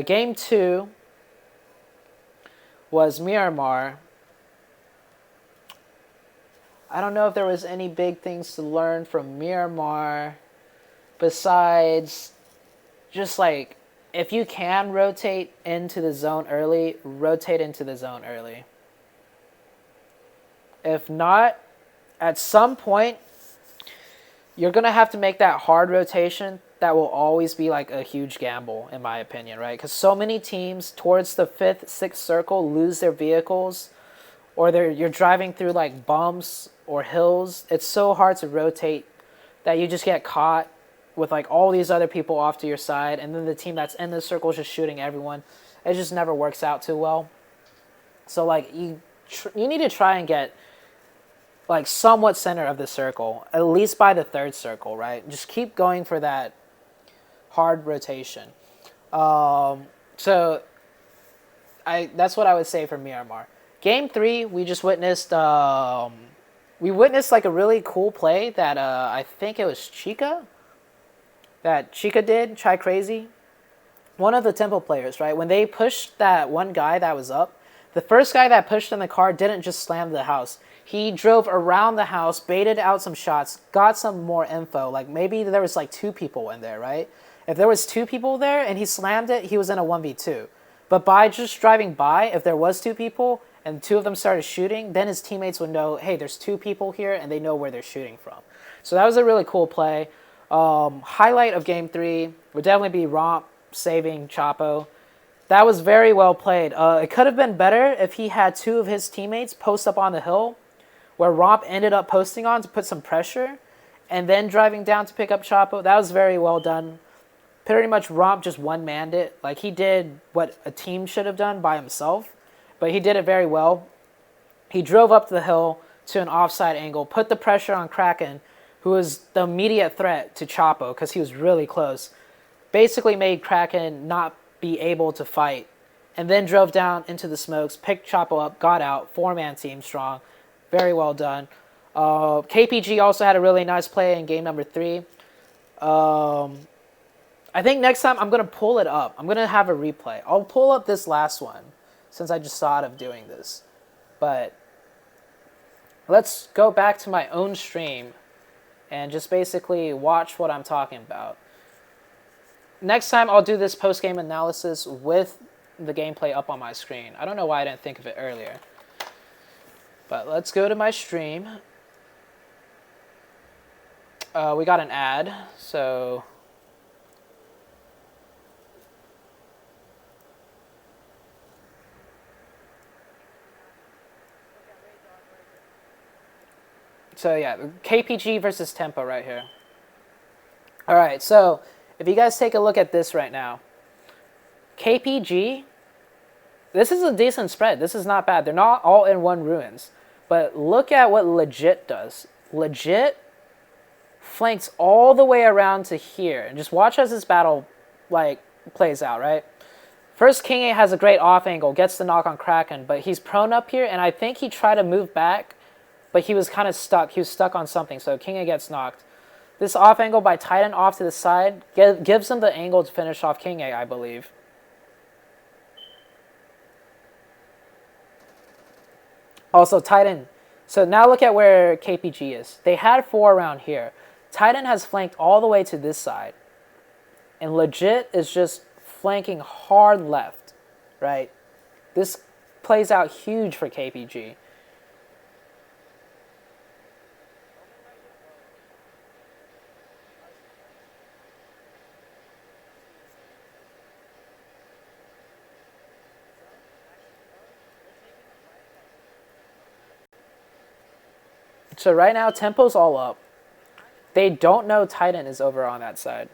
Game 2 was Miramar. I don't know if there was any big things to learn from Miramar. Besides, just like, if you can rotate into the zone early, rotate into the zone early. If not, at some point, you're going to have to make that hard rotation that will always be like a huge gamble, in my opinion, right? Because so many teams towards the 5th, 6th circle lose their vehicles, or you're driving through like bumps or hills. It's so hard to rotate that you just get caught with like all these other people off to your side, and then the team that's in the circle is just shooting everyone. It just never works out too well. So like you need to try and get like somewhat center of the circle, at least by the 3rd circle, right? Just keep going for that hard rotation. So that's what I would say for Miramar. Game 3, we just witnessed like a really cool play that I think it was Chica did, Try Crazy. One of the Temple players, right? When they pushed that one guy that was up, the first guy that pushed in the car didn't just slam the house. He drove around the house, baited out some shots, got some more info. Like maybe there was like 2 people in there, right? If there was 2 people there and he slammed it, he was in a 1v2. But by just driving by, if there was 2 people and 2 of them started shooting, then his teammates would know, hey, there's 2 people here, and they know where they're shooting from. So that was a really cool play. Highlight of game 3 would definitely be Romp saving Chapo. That was very well played. It could have been better if he had 2 of his teammates post up on the hill, where Romp ended up posting on to put some pressure, and then driving down to pick up Chapo. That was very well done. Pretty much Romp just one-manned it. Like, he did what a team should have done by himself, but he did it very well. He drove up the hill to an offside angle, put the pressure on Kraken, who was the immediate threat to Chapo because he was really close. Basically made Kraken not be able to fight, and then drove down into the smokes, picked Chapo up, got out, 4-man team strong. Very well done. KPG also had a really nice play in game number 3. I think next time I'm going to pull it up. I'm going to have a replay. I'll pull up this last one since I just thought of doing this. But let's go back to my own stream and just basically watch what I'm talking about. Next time I'll do this post-game analysis with the gameplay up on my screen. I don't know why I didn't think of it earlier. But let's go to my stream. We got an ad, so... So yeah, KPG versus Tempo right here. Alright, so if you guys take a look at this right now. KPG, this is a decent spread. This is not bad. They're not all in one ruins. But look at what Legit does. Legit flanks all the way around to here. And just watch as this battle like plays out, right? First, King A has a great off angle, gets the knock on Kraken, but he's prone up here, and I think he tried to move back, but he was kind of stuck. He was stuck on something, so King A gets knocked. This off angle by Titan off to the side gives him the angle to finish off King A, I believe. Also, Titan So now look at where KPG is. They had 4 around here. Titan has flanked all the way to this side. And Legit is just flanking hard left, right? This plays out huge for KPG. So right now, tempo's all up. They don't know Titan is over on that side.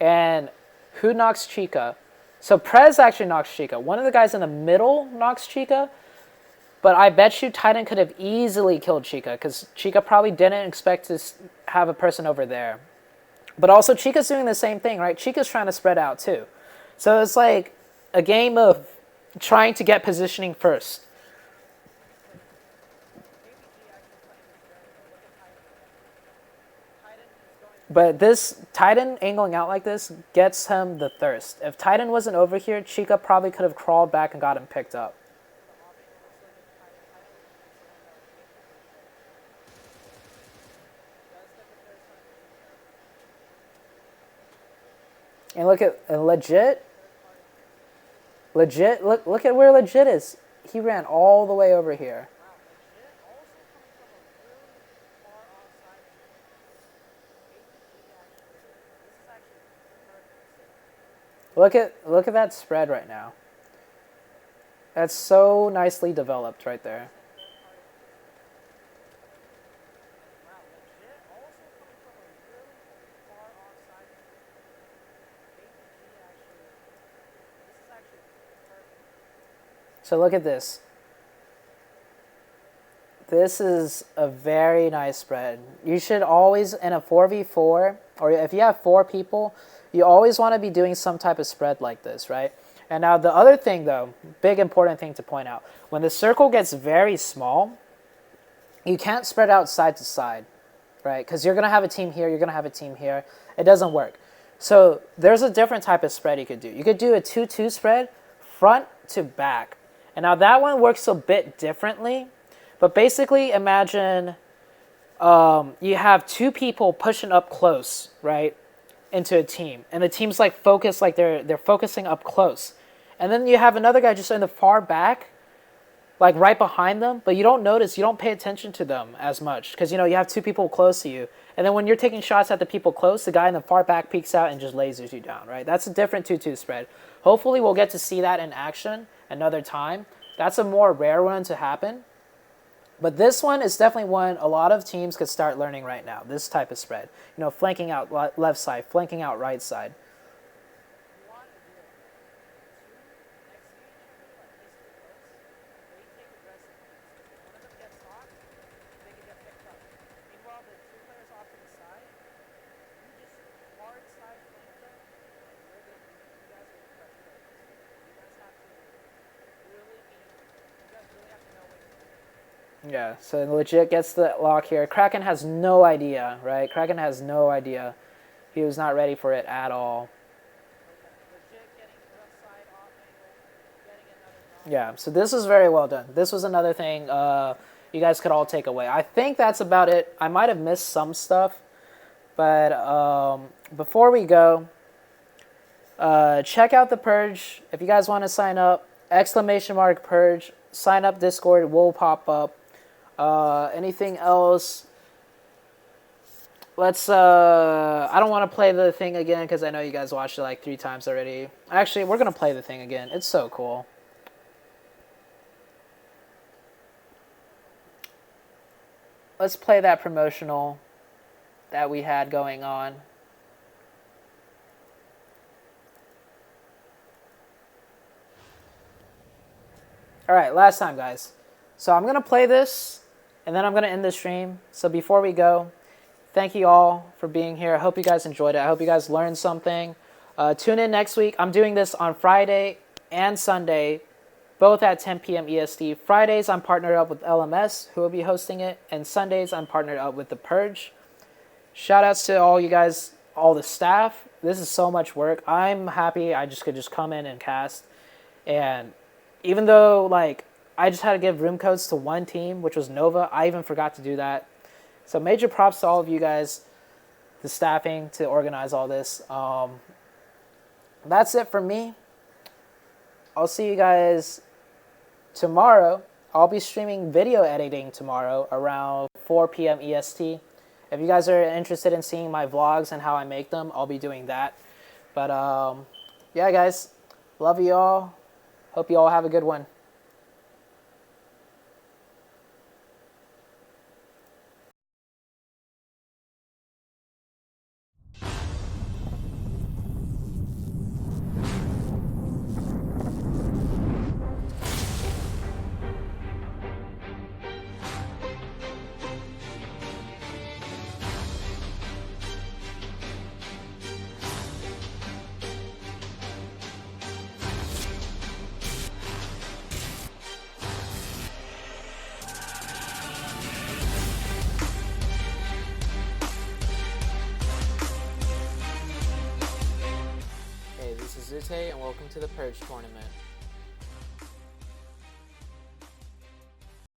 And who knocks Chica? So Prez actually knocks Chica. One of the guys in the middle knocks Chica. But I bet you Titan could have easily killed Chica, because Chica probably didn't expect to have a person over there. But also Chica's doing the same thing, right? Chica's trying to spread out too. So it's like a game of trying to get positioning first. But this Titan angling out like this gets him the thirst. If Titan wasn't over here, Chica probably could have crawled back and got him picked up. And look at Legit. Look at where Legit is. He ran all the way over here. Look at that spread right now. That's so nicely developed right there. So look at this. This is a very nice spread. You should always, in a 4v4, or if you have 4 people, you always want to be doing some type of spread like this, right? And now the other thing, though, big important thing to point out, when the circle gets very small, you can't spread out side to side, right? Because you're going to have a team here, you're going to have a team here. It doesn't work. So there's a different type of spread you could do. You could do a 2-2 spread, front to back. And now that one works a bit differently. But basically, imagine you have 2 people pushing up close, right, into a team. And the team's like focused, like they're focusing up close. And then you have another guy just in the far back, like right behind them. But you don't notice, you don't pay attention to them as much. Because, you know, you have 2 people close to you. And then when you're taking shots at the people close, the guy in the far back peeks out and just lasers you down, right? That's a different 2-2 spread. Hopefully we'll get to see that in action another time. That's a more rare one to happen. But this one is definitely one a lot of teams could start learning right now, this type of spread. You know, flanking out left side, flanking out right side. Yeah, so Legit gets the lock here. Kraken has no idea, right? Kraken has no idea. He was not ready for it at all. Yeah, so this is very well done. This was another thing you guys could all take away. I think that's about it. I might have missed some stuff. But before we go, check out the Purge. If you guys want to sign up, !Purge. Sign up Discord will pop up. Anything else? Let's, I don't want to play the thing again because I know you guys watched it like 3 times already. Actually, we're going to play the thing again. It's so cool. Let's play that promotional that we had going on. All right, last time, guys. So I'm going to play this, and then I'm going to end the stream. So before we go, thank you all for being here. I hope you guys enjoyed it. I hope you guys learned something. Tune in next week. I'm doing this on Friday and Sunday, both at 10 p.m. EST. Fridays, I'm partnered up with LMS, who will be hosting it. And Sundays, I'm partnered up with the Purge. Shout-outs to all you guys, all the staff. This is so much work. I'm happy I could just come in and cast. And even though, like, I just had to give room codes to one team, which was Nova. I even forgot to do that. So major props to all of you guys, the staffing to organize all this. That's it for me. I'll see you guys tomorrow. I'll be streaming video editing tomorrow around 4 p.m. EST. If you guys are interested in seeing my vlogs and how I make them, I'll be doing that. But yeah, guys, love you all. Hope you all have a good one. Hey, this is ZooTay, and welcome to the PURGE tournament.